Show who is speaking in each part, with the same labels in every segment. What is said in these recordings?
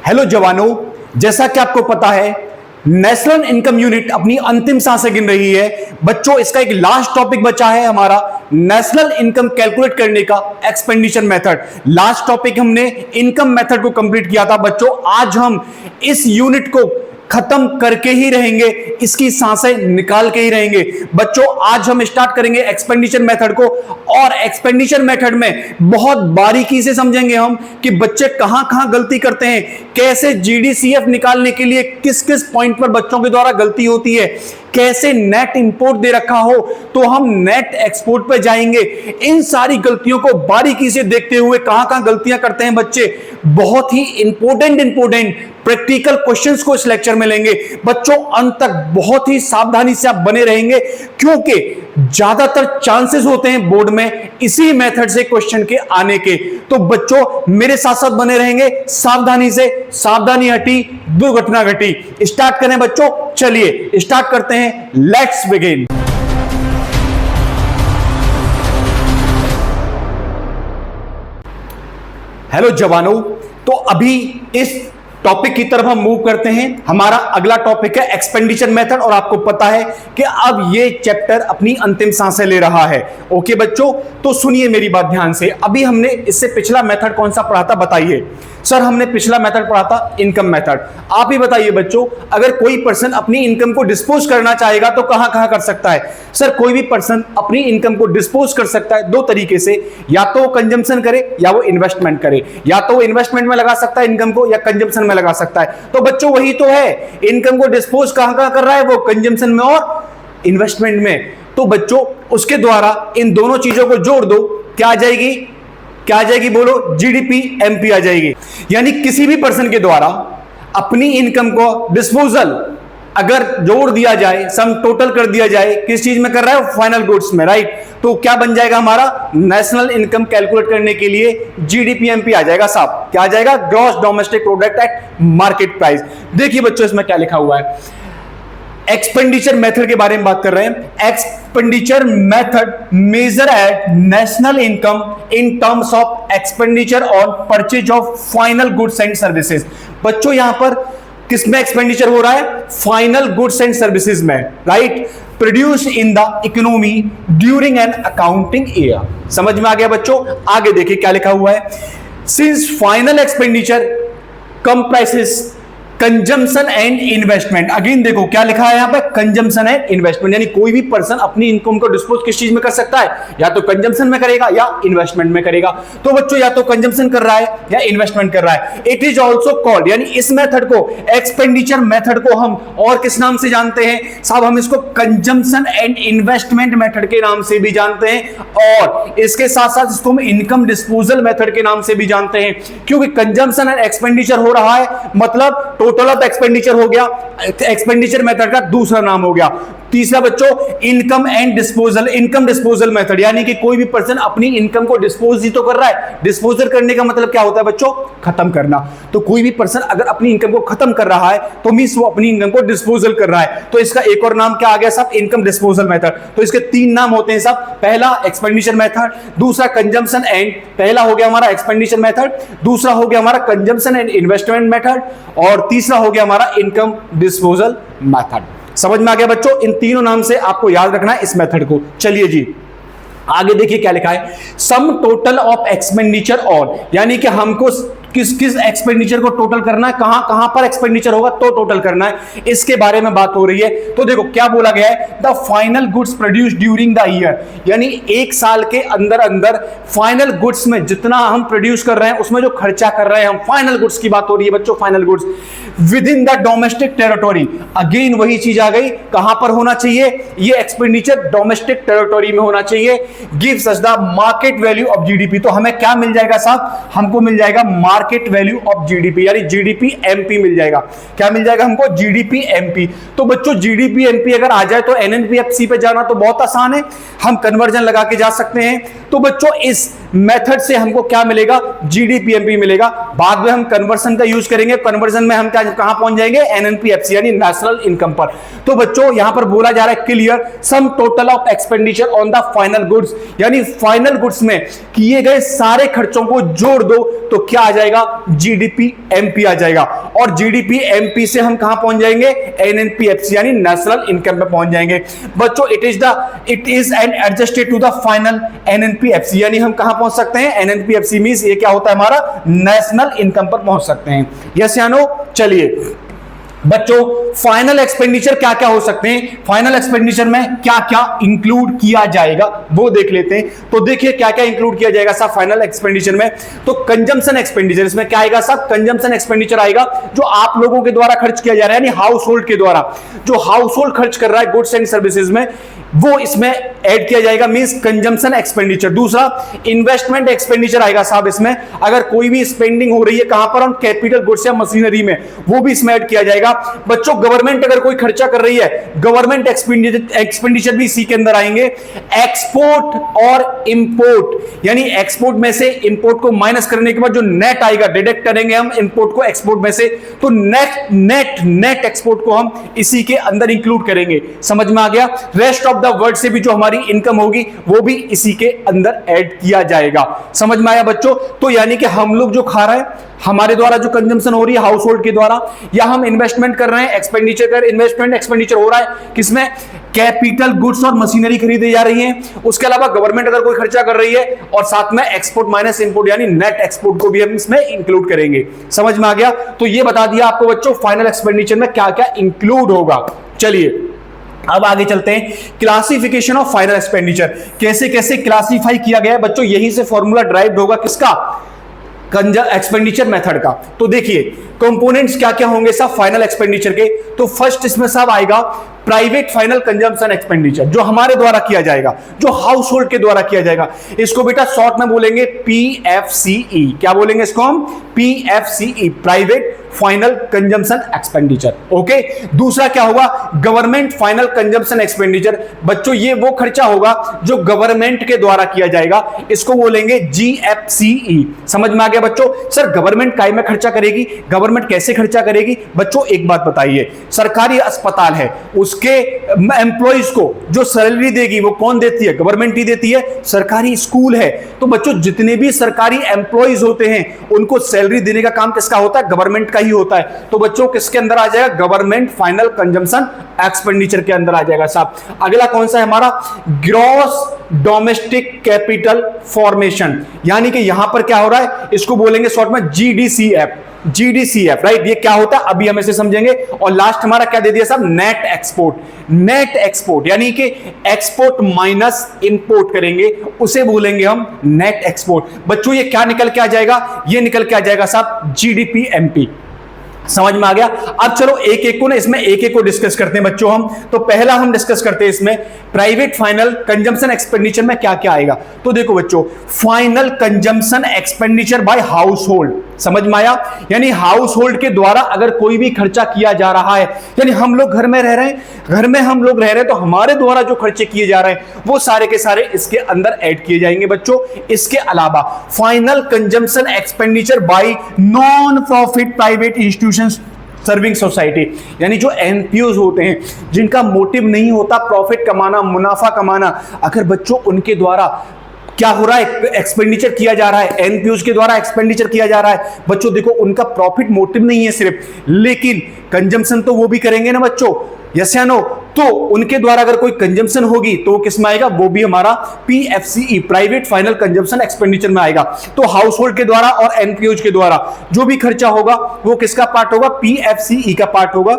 Speaker 1: Hello जवानों, जैसा कि आपको पता है नेशनल इनकम यूनिट अपनी अंतिम सांसें गिन रही है। बच्चों, इसका एक लास्ट टॉपिक बचा है हमारा नेशनल इनकम कैलकुलेट करने का एक्सपेंडिचर मेथड। लास्ट टॉपिक हमने इनकम मेथड को कंप्लीट किया था। बच्चों, आज हम इस यूनिट को खत्म करके ही रहेंगे, इसकी सांसें निकाल के ही रहेंगे। बच्चों, आज हम स्टार्ट करेंगे एक्सपेंडिचर मेथड को, और एक्सपेंडिचर मेथड में बहुत बारीकी से समझेंगे हम कि बच्चे कहां कहां गलती करते हैं, कैसे जीडीसीएफ निकालने के लिए किस किस पॉइंट पर बच्चों के द्वारा गलती होती है, कैसे नेट इंपोर्ट दे रखा हो तो हम नेट एक्सपोर्ट पर जाएंगे। इन सारी गलतियों को बारीकी से देखते हुए कहां कहां गलतियां करते हैं बच्चे, बहुत ही इंपॉर्टेंट प्रैक्टिकल क्वेश्चंस को इस लेक्चर में लेंगे। बच्चों, अंत तक बहुत ही सावधानी से आप बने रहेंगे, क्योंकि ज्यादातर चांसेस होते हैं बोर्ड में इसी मेथड से क्वेश्चन के आने के। तो बच्चों, मेरे साथ साथ बने रहेंगे सावधानी से। सावधानी हटी दुर्घटना घटी। स्टार्ट करें बच्चों, चलिए स्टार्ट करते हैं। Let's begin. हेलो जवानों, तो अभी इस टॉपिक की तरफ हम मूव करते हैं। हमारा अगला टॉपिक है एक्सपेंडिचर मेथड, और आपको पता है कि अब ये चैप्टर अपनी अंतिम सांसें ले रहा है। ओके बच्चों, तो सुनिए मेरी बात ध्यान से। अभी हमने इससे पिछला मेथड कौन सा पढ़ा था, बताइए सर। हमने पिछला मेथड पढ़ा था इनकम मेथड। आप ही बताइए बच्चों, अगर कोई पर्सन अपनी इनकम को डिस्पोज करना चाहेगा तो कहां कहां कर सकता है? सर, कोई भी पर्सन अपनी इनकम को डिस्पोज कर सकता है दो तरीके से, या तो कंजम्पशन करे या वो इन्वेस्टमेंट करे। या तो वो इन्वेस्टमेंट में लगा सकता है इनकम को, या कंजम्पशन में लगा सकता है। तो बच्चों, वही तो है, इनकम को डिस्पोज कहां कहां कर रहा है वो, कंजम्पशन में और इन्वेस्टमेंट में। तो बच्चों, उसके द्वारा इन दोनों चीजों को जोड़ दो, क्या आ जाएगी? क्या आ जाएगी बोलो? जीडीपी एमपी आ जाएगी। यानी किसी भी पर्सन के द्वारा अपनी इनकम को डिस्पोजल अगर जोड़ दिया जाए, सम टोटल कर दिया जाए, किस चीज में कर रहा है? फाइनल गुड्स में, राइट। तो क्या बन जाएगा हमारा? नेशनल इनकम कैलकुलेट करने के लिए जीडीपी एमपी आ जाएगा साहब। क्या आ जाएगा? Gross domestic product at market price. देखिए बच्चों, इसमें क्या लिखा हुआ है, एक्सपेंडिचर मेथड के बारे में बात कर रहे हैं। Expenditure method measure at national income in terms of expenditure on purchase of final goods and services. बच्चों, यहां पर किसमें एक्सपेंडिचर हो रहा है? फाइनल गुड्स एंड सर्विसेज में, right. Produce in the economy during an accounting year. समझ में आ गया बच्चों? आगे देखिए क्या लिखा हुआ है, since final expenditure comprises consumption and investment. Again देखो क्या लिखा है यहां पे, कंजम्पशन एंड इन्वेस्टमेंट। यानी कोई भी पर्सन अपनी इनकम को डिस्पोज किस चीज में कर सकता है? या तो कंजम्पशन में करेगा या इन्वेस्टमेंट में करेगा। तो बच्चों, या तो कंजम्पशन कर रहा है या इन्वेस्टमेंट कर रहा है। इट इज ऑल्सो कॉल्ड, यानी इस मेथड को, एक्सपेंडिचर मेथड को हम और किस नाम से जानते हैं साहब? हम इसको कंजम्पशन एंड इन्वेस्टमेंट मेथड के नाम से भी जानते हैं, और इसके साथ साथ इसको हम इनकम डिस्पोजल मेथड के नाम से भी जानते हैं। क्योंकि कंजम्पशन एंड एक्सपेंडिचर हो रहा है, मतलब टोटल ऑफ एक्सपेंडिचर हो गया, एक्सपेंडिचर मेथड का दूसरा नाम हो गया। तीसरा बच्चों, income and disposal, income disposal method, यानी कि कोई भी पर्सन अपनी इनकम को डिस्पोज ही तो कर रहा है। डिस्पोजल करने का मतलब क्या होता है बच्चों? खत्म करना। तो कोई भी पर्सन अगर अपनी इनकम को खत्म कर रहा है तो मींस वो अपनी इनकम को डिस्पोजल कर रहा है। तो इसका एक और नाम क्या आ गया साहब? Income disposal method. तो इसके तीन नाम होते हैं साहब। पहला एक्सपेंडिचर मेथड, दूसरा कंजम्पशन एंड, पहला हो गया हमारा एक्सपेंडिचर मेथड, दूसरा हो गया हमारा कंजम्पशन एंड इन्वेस्टमेंट मेथड, और तीसरा हो गया हमारा इनकम डिस्पोजल मेथड। समझ में आ गया बच्चों? इन तीनों नाम से आपको याद रखना है इस मेथड को। चलिए जी, आगे देखिए क्या लिखा है, sum total of expenditure on, यानी कि हमको किस किस एक्सपेंडिचर को टोटल करना है, कहां कहां पर एक्सपेंडिचर होगा तो टोटल करना है, इसके बारे में बात हो रही है। तो देखो क्या बोला गया है, the final goods produce during the year, यानी एक साल के अंदर अंदर फाइनल गुड्स में जितना हम प्रोड्यूस कर रहे हैं उसमें जो खर्चा कर रहे हैं हम, फाइनल गुड्स की बात हो रही है बच्चों, final goods with in the domestic territory. Again वही चीज आ गई, कहां पर होना चाहिए ये एक्सपेंडिचर? डोमेस्टिक टेरिटोरी में होना चाहिए। Gives us the market value of GDP. तो हमें क्या मिल जाएगा साहब? हमको मिल जाएगा मार्केट वैल्यू ऑफ जीडीपी, यानी जीडीपी एमपी मिल जाएगा। क्या मिल जाएगा हमको? GDP MP. तो बच्चों, जीडीपी एमपी अगर आ जाए तो एनएनपीएफसी पे जाना तो बहुत आसान है, हम कन्वर्जन लगा के जा सकते हैं। तो बच्चों, इस मेथड से हमको क्या मिलेगा, जीडीपीएमपी मिलेगा। बाद में हम कन्वर्सन का यूज करेंगे, कन्वर्सन में हम कहां पहुंच जाएंगे, एनएनपीएफसी यानी नेशनल इनकम पर। तो बच्चों यहां पर बोला जा रहा है clear sum total of expenditure on the final goods, यानी फाइनल गुड्स में किए गए सारे खर्चों को जोड़ दो तो क्या आ जाएगा, जीडीपी-एमपी आ जाएगा। और जीडीपी-एमपी से हम कहां पहुंच जाएंगे, एनएनपीएफसी यानी नेशनल इनकम पे पहुंच जाएंगे। बच्चों it is an adjusted to the final NNPFC, यानी हम कहां पहुंच सकते हैं, एनएनपीएफसी मींस ये क्या होता है हमारा, नेशनल इनकम पर पहुंच सकते हैं। यस या नो। चलिए बच्चों फाइनल एक्सपेंडिचर क्या क्या हो सकते हैं, फाइनल एक्सपेंडिचर में क्या क्या इंक्लूड किया जाएगा वो देख लेते हैं। तो देखिए क्या क्या इंक्लूड किया जाएगा साहब फाइनल एक्सपेंडिचर में। तो कंजम्पशन एक्सपेंडिचर, इसमें क्या आएगा साहब, कंजम्पशन एक्सपेंडिचर आएगा जो आप लोगों के द्वारा खर्च किया जा रहा है, यानी हाउस होल्ड के द्वारा जो हाउस होल्ड खर्च कर रहा है गुड्स एंड सर्विसेज में, वो इसमें ऐड किया जाएगा, मींस कंजम्पशन एक्सपेंडिचर। दूसरा इन्वेस्टमेंट एक्सपेंडिचर आएगा साहब इसमें, अगर कोई भी स्पेंडिंग हो रही है कहां पर, ऑन कैपिटल गुड्स या मशीनरी में, वो भी इसमें ऐड किया जाएगा। बच्चों गवर्नमेंट अगर कोई खर्चा कर रही है, गवर्नमेंट एक्सपेंडिचर भी इसी के अंदर आएंगे। एक्सपोर्ट और इंपोर्ट, यानी एक्सपोर्ट में से इंपोर्ट को माइनस करने के बाद जो नेट आएगा, डिडक्ट करेंगे हम इंपोर्ट को एक्सपोर्ट में से, तो नेट एक्सपोर्ट को हम इसी के अंदर इंक्लूड करेंगे। समझ में आ गया। रेस्ट ऑफ द वर्ल्ड से भी जो हमारी इनकम होगी वो भी इसी के अंदर ऐड किया जाएगा। समझ में आया बच्चों। तो यानी कि हम लोग जो खा रहे हैं, हमारे द्वारा जो कंजम्पशन हो रही है हाउस होल्ड के द्वारा, या हम इन्वेस्टमेंट कर रहे हैं, एक्सपेंडिचर कर इन्वेस्टमेंट एक्सपेंडिचर हो रहा है किसमें, कैपिटल गुड्स और मशीनरी खरीदी जा रही है। उसके अलावा गवर्नमेंट अगर कोई खर्चा कर रही है, और साथ में एक्सपोर्ट माइनस इंपोर्ट यानी नेट एक्सपोर्ट को भी हम इसमें इंक्लूड करेंगे। समझ में आ गया। तो ये बता दिया आपको बच्चों फाइनल एक्सपेंडिचर में क्या क्या इंक्लूड होगा। चलिए अब आगे चलते हैं, क्लासिफिकेशन ऑफ फाइनल एक्सपेंडिचर, कैसे कैसे क्लासिफाई किया गया है बच्चों, यहीं से फॉर्मूला ड्राइव होगा किसका, एक्सपेंडिचर मेथड का। तो देखिए कंपोनेंट्स क्या क्या होंगे सब फाइनल एक्सपेंडिचर के। तो फर्स्ट इसमें सब आएगा प्राइवेट फाइनल कंजम्पशन एक्सपेंडिचर, जो हमारे द्वारा किया जाएगा, जो हाउस होल्ड के द्वारा किया जाएगा। इसको बेटा शॉर्ट में बोलेंगे पीएफसीई। क्या बोलेंगे इसको हम, PFCE, private final consumption expenditure. Okay. दूसरा क्या होगा, गवर्नमेंट फाइनल कंजम्पशन एक्सपेंडिचर। बच्चों ये वो खर्चा होगा जो गवर्नमेंट के द्वारा किया जाएगा, इसको बोलेंगे जीएफसीई। समझ में आ गया बच्चों। सर गवर्नमेंट काय में खर्चा करेगी, गवर्नमेंट कैसे खर्चा करेगी। बच्चों एक बात बताइए, सरकारी अस्पताल है, उसके एम्प्लॉइज को जो सैलरी देगी वो कौन देती है, गवर्नमेंट ही देती है। सरकारी स्कूल है, तो बच्चों जितने भी सरकारी एम्प्लॉइज होते हैं उनको सैलरी देने का काम किसका होता है, गवर्नमेंट का ही होता है। तो बच्चों किसके अंदर आ जाएगा, गवर्नमेंट फाइनल कंजम्पशन एक्सपेंडिचर के अंदर आ जाएगा साहब। अगला कौन सा है हमारा, ग्रॉस डोमेस्टिक कैपिटल फॉर्मेशन, यानी कि यहां पर क्या हो रहा है, इसको बोलेंगे शॉर्ट में जीडीसीएफ। जीडीसीएफ राइट, ये क्या होता है अभी हम इसे समझेंगे। और लास्ट हमारा क्या दे दिया साहब, नेट एक्सपोर्ट। नेट एक्सपोर्ट यानी कि एक्सपोर्ट माइनस इंपोर्ट करेंगे, उसे बोलेंगे हम नेट एक्सपोर्ट। बच्चों ये क्या निकल के आ जाएगा, ये निकल के आ जाएगा साहब जीडीपी-एमपी। समझ में आ गया। अब चलो एक एक को ना इसमें एक एक को डिस्कस करते हैं बच्चों हम। तो पहला हम डिस्कस करते हैं इसमें प्राइवेट फाइनल कंजम्पशन एक्सपेंडिचर में क्या क्या आएगा। तो देखो बच्चों, final consumption expenditure bye house hold. समझ में आया, यानी हाउस होल्ड के द्वारा अगर कोई भी खर्चा किया जा रहा है, यानी हम लोग घर में रह रहे हैं, घर में हम लोग रह रहे हैं, तो हमारे द्वारा जो खर्चे किए जा रहे हैं वो सारे के सारे इसके अंदर ऐड किए जाएंगे बच्चों। इसके अलावा final consumption expenditure bye non profit private institution serving society, यानी जो एनपीओज होते हैं जिनका मोटिव नहीं होता प्रॉफिट कमाना, मुनाफा कमाना, अगर बच्चों उनके द्वारा क्या हो रहा है, एक्सपेंडिचर किया जा रहा है, एनपीओज के द्वारा एक्सपेंडिचर किया जा रहा है। बच्चों देखो उनका प्रॉफिट मोटिव नहीं है सिर्फ, लेकिन कंजम्पशन तो वो भी करेंगे ना बच्चों, यस या नो। तो उनके द्वारा अगर कोई कंजम्पशन होगी तो किस में आएगा, वो भी हमारा पीएफसीई प्राइवेट फाइनल कंजम्पशन एक्सपेंडिचर में आएगा। तो हाउस होल्ड के द्वारा और एनपीओज के द्वारा जो भी खर्चा होगा वो किसका पार्ट होगा, पीएफसीई का पार्ट होगा।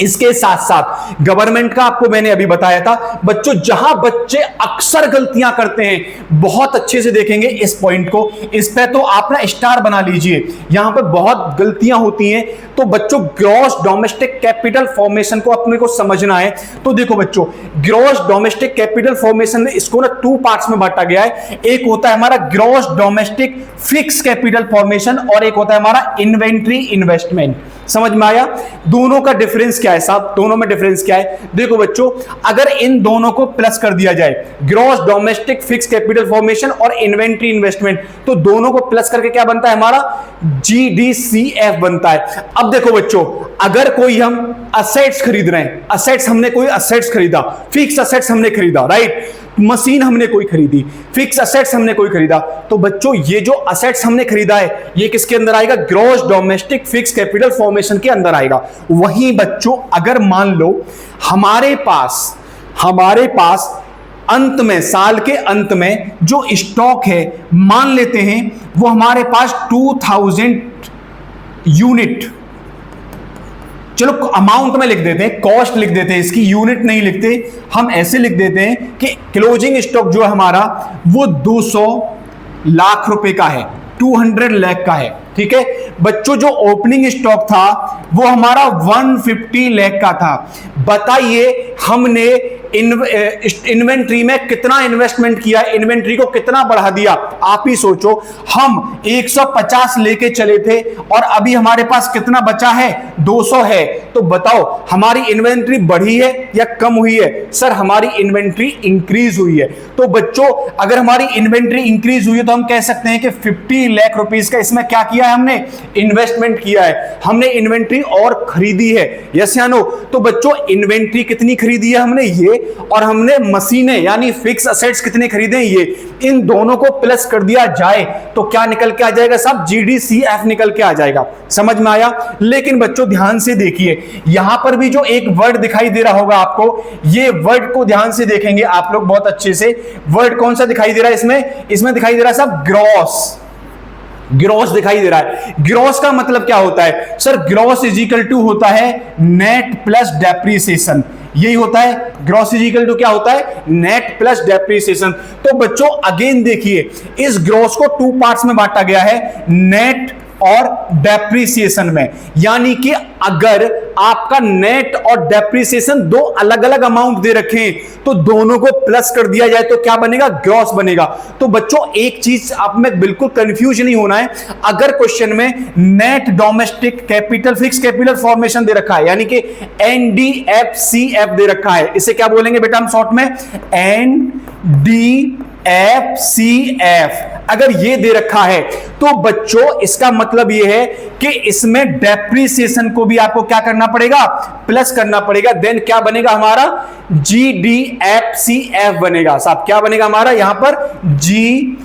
Speaker 1: इसके साथ साथ गवर्नमेंट का आपको मैंने अभी बताया था बच्चों, जहां बच्चे अक्सर गलतियां करते हैं, बहुत अच्छे से देखेंगे इस पॉइंट को, इस पे तो आप ना स्टार बना लीजिए, यहां पे बहुत गलतियां होती हैं। तो बच्चों ग्रॉस डोमेस्टिक कैपिटल फॉर्मेशन को अपने को समझना है। तो देखो बच्चों, ग्रॉस डोमेस्टिक कैपिटल फॉर्मेशन में इसको ना 2 पार्ट्स में बांटा गया है। एक होता है हमारा gross domestic fix capital formation और एक होता है हमारा इन्वेंट्री इन्वेस्टमेंट। समझ में आया? दोनों का डिफरेंस क्या है साहब, दोनों में डिफरेंस क्या है? देखो बच्चों, अगर इन दोनों को प्लस कर दिया जाए, gross domestic fix capital formation और इन्वेंट्री इन्वेस्टमेंट, तो दोनों को प्लस करके क्या बनता है हमारा? GDCF बनता है। अब देखो बच्चों, अगर कोई हम असेट्स खरीद रहे हैं, असेट्स हमने कोई असेट्स खरीदा, फिक्स असेट्स हमने खरीदा, राइट, मशीन हमने कोई खरीदी, फिक्स असेट्स हमने कोई खरीदा, तो बच्चों ये जो असेट्स हमने खरीदा है ये किसके अंदर आएगा? Gross domestic fix capital formation के अंदर आएगा। वहीं बच्चों अगर मान लो हमारे पास अंत में, साल के अंत में जो स्टॉक है, मान लेते हैं वो हमारे पास 2000 यूनिट, चलो अमाउंट में लिख देते हैं, कॉस्ट लिख देते हैं, इसकी यूनिट नहीं लिखते, हम ऐसे लिख देते हैं कि क्लोजिंग स्टॉक जो है हमारा वो 200 लाख रुपए का है, 200 लाख का है, ठीक है बच्चों। जो ओपनिंग स्टॉक था वो हमारा 150 लाख का था। बताइए हमने इन्वेंट्री में कितना इन्वेस्टमेंट किया, इन्वेंट्री को कितना बढ़ा दिया? आप ही सोचो, हम 150 लेके चले थे और अभी हमारे पास कितना बचा है? 200 है। तो बताओ हमारी इन्वेंट्री बढ़ी है या कम हुई है? सर हमारी इन्वेंट्री इंक्रीज हुई है। तो बच्चों अगर हमारी इन्वेंट्री इंक्रीज हुई है तो हम कह सकते हैं कि 50 लाख रुपीस का इसमें क्या किया है? हमने इन्वेस्टमेंट किया है, हमने इन्वेंट्री और खरीदी है, यस या नो? तो बच्चों इन्वेंट्री कितनी खरीदी है हमने? ये, और हमने मशीनें यानी फिक्स असेट्स कितने खरीदे? ये। इन दोनों को प्लस कर दिया जाए तो क्या निकल के आ जाएगा साहब? GDCF निकल के आ जाएगा। समझ में आया? लेकिन बच्चों ध्यान से देखिए, यहां पर भी जो एक वर्ड दिखाई दे रहा होगा आपको, ये वर्ड को ध्यान से देखेंगे आप लोग बहुत अच्छे से। वर्ड कौन सा दिखाई दे रहा है इसमें दिखाई दे रहा है साहब ग्रॉस। ग्रॉस दिखाई दे रहा है। ग्रॉस का मतलब क्या होता है? Sir gross is equal to होता है नेट प्लस डेप्रीसिएशन, यही होता है। ग्रॉस इज इक्वल टू क्या होता है? Net plus depreciation. तो बच्चों अगेन देखिए, इस ग्रॉस को 2 पार्ट्स में बांटा गया है, नेट और डेप्रीसिएशन में। यानी कि अगर आपका नेट और डेप्रीसिएशन दो अलग अलग अमाउंट दे रखे हैं तो दोनों को प्लस कर दिया जाए तो क्या बनेगा? ग्रॉस बनेगा। तो बच्चों एक चीज आप में बिल्कुल कंफ्यूज नहीं होना है, अगर क्वेश्चन में net domestic capital fix capital formation दे रखा है यानी कि NDFCF दे रखा है, इसे क्या बोलेंगे बेटा हम शॉर्ट में? NDFCF अगर ये दे रखा है तो बच्चों इसका मतलब ये है कि इसमें डेप्रीसिएशन को भी आपको क्या करना पड़ेगा? प्लस करना पड़ेगा। देन क्या बनेगा हमारा? GDFCF बनेगा। साहब क्या बनेगा हमारा यहां पर? GDFCF,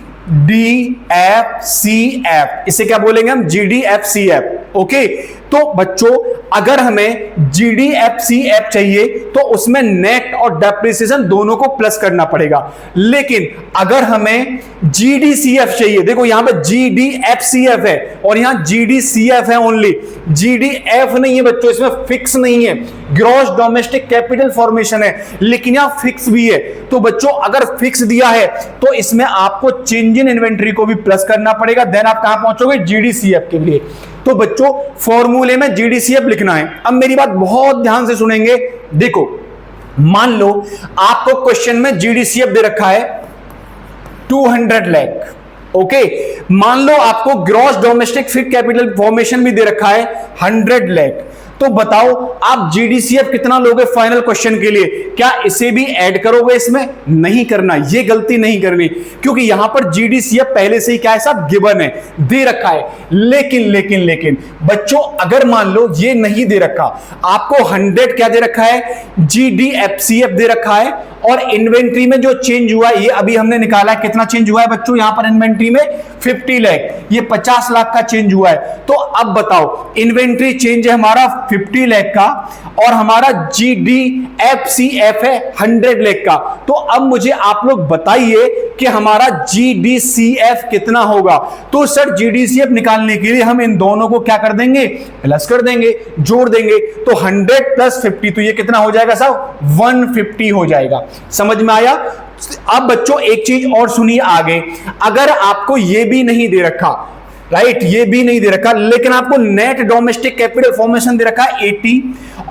Speaker 1: इसे क्या बोलेंगे हम? GDFCF। ओके, तो बच्चों अगर हमें GDFCF चाहिए तो उसमें नेट और डेप्रिसिएशन दोनों को प्लस करना पड़ेगा। लेकिन अगर हमें GDCF चाहिए, देखो यहां पे GDFCF है और यहां GDCF है ओनली, GDF नहीं है बच्चों, इसमें फिक्स नहीं है। ग्रॉस डोमेस्टिक कैपिटल फॉर्मेशन है लेकिन यहां फिक्स भी है। तो बच्चों अगर फिक्स दिया है तो इसमें आपको चेंज इन इन्वेंट्री को भी प्लस करना पड़ेगा। देन आप कहां पहुंचोगे? GDCF के लिए। तो बच्चों फॉर्मूले में GDCF लिखना है। अब मेरी बात बहुत ध्यान से सुनेंगे। देखो मान लो आपको क्वेश्चन में GDCF दे रखा है 200 लाख, ओके। मान लो आपको gross domestic fixed capital formation भी दे रखा है 100 लाख। तो बताओ आप GDCF कितना लोगे फाइनल क्वेश्चन के लिए? क्या इसे भी ऐड करोगे? इसमें नहीं करना, ये गलती नहीं करनी, क्योंकि यहां पर GDCF पहले से ही क्या है साहब? गिवन है, दे रखा है। लेकिन बच्चों अगर मान लो ये नहीं दे रखा, आपको 100 क्या दे रखा है? GDFCF दे रखा है और इन्वेंट्री में जो चेंज हुआ है ये अभी हमने निकाला है, कितना चेंज हुआ है बच्चों? यहां पर इन्वेंट्री में 50 लाख, ये 50 लाख का चेंज हुआ है। तो अब बताओ इन्वेंट्री चेंज है हमारा 50 लाख का और हमारा GDFCF है 100 लाख का। तो अब मुझे आप लोग बताइए कि हमारा GDCF कितना होगा? तो सर GDCF निकालने के लिए हम इन दोनों को क्या कर देंगे? प्लस कर देंगे, जोड़ देंगे। तो 100 प्लस 50 तो ये कितना हो जाएगा साहब? 150 हो जाएगा। समझ में आया? अब बच्चों एक चीज और सुनिए आगे, अगर आपको ये भी नहीं दे रखा, राइट, ये भी नहीं दे रखा, लेकिन आपको नेट डोमेस्टिक कैपिटल फॉर्मेशन दे रखा है 80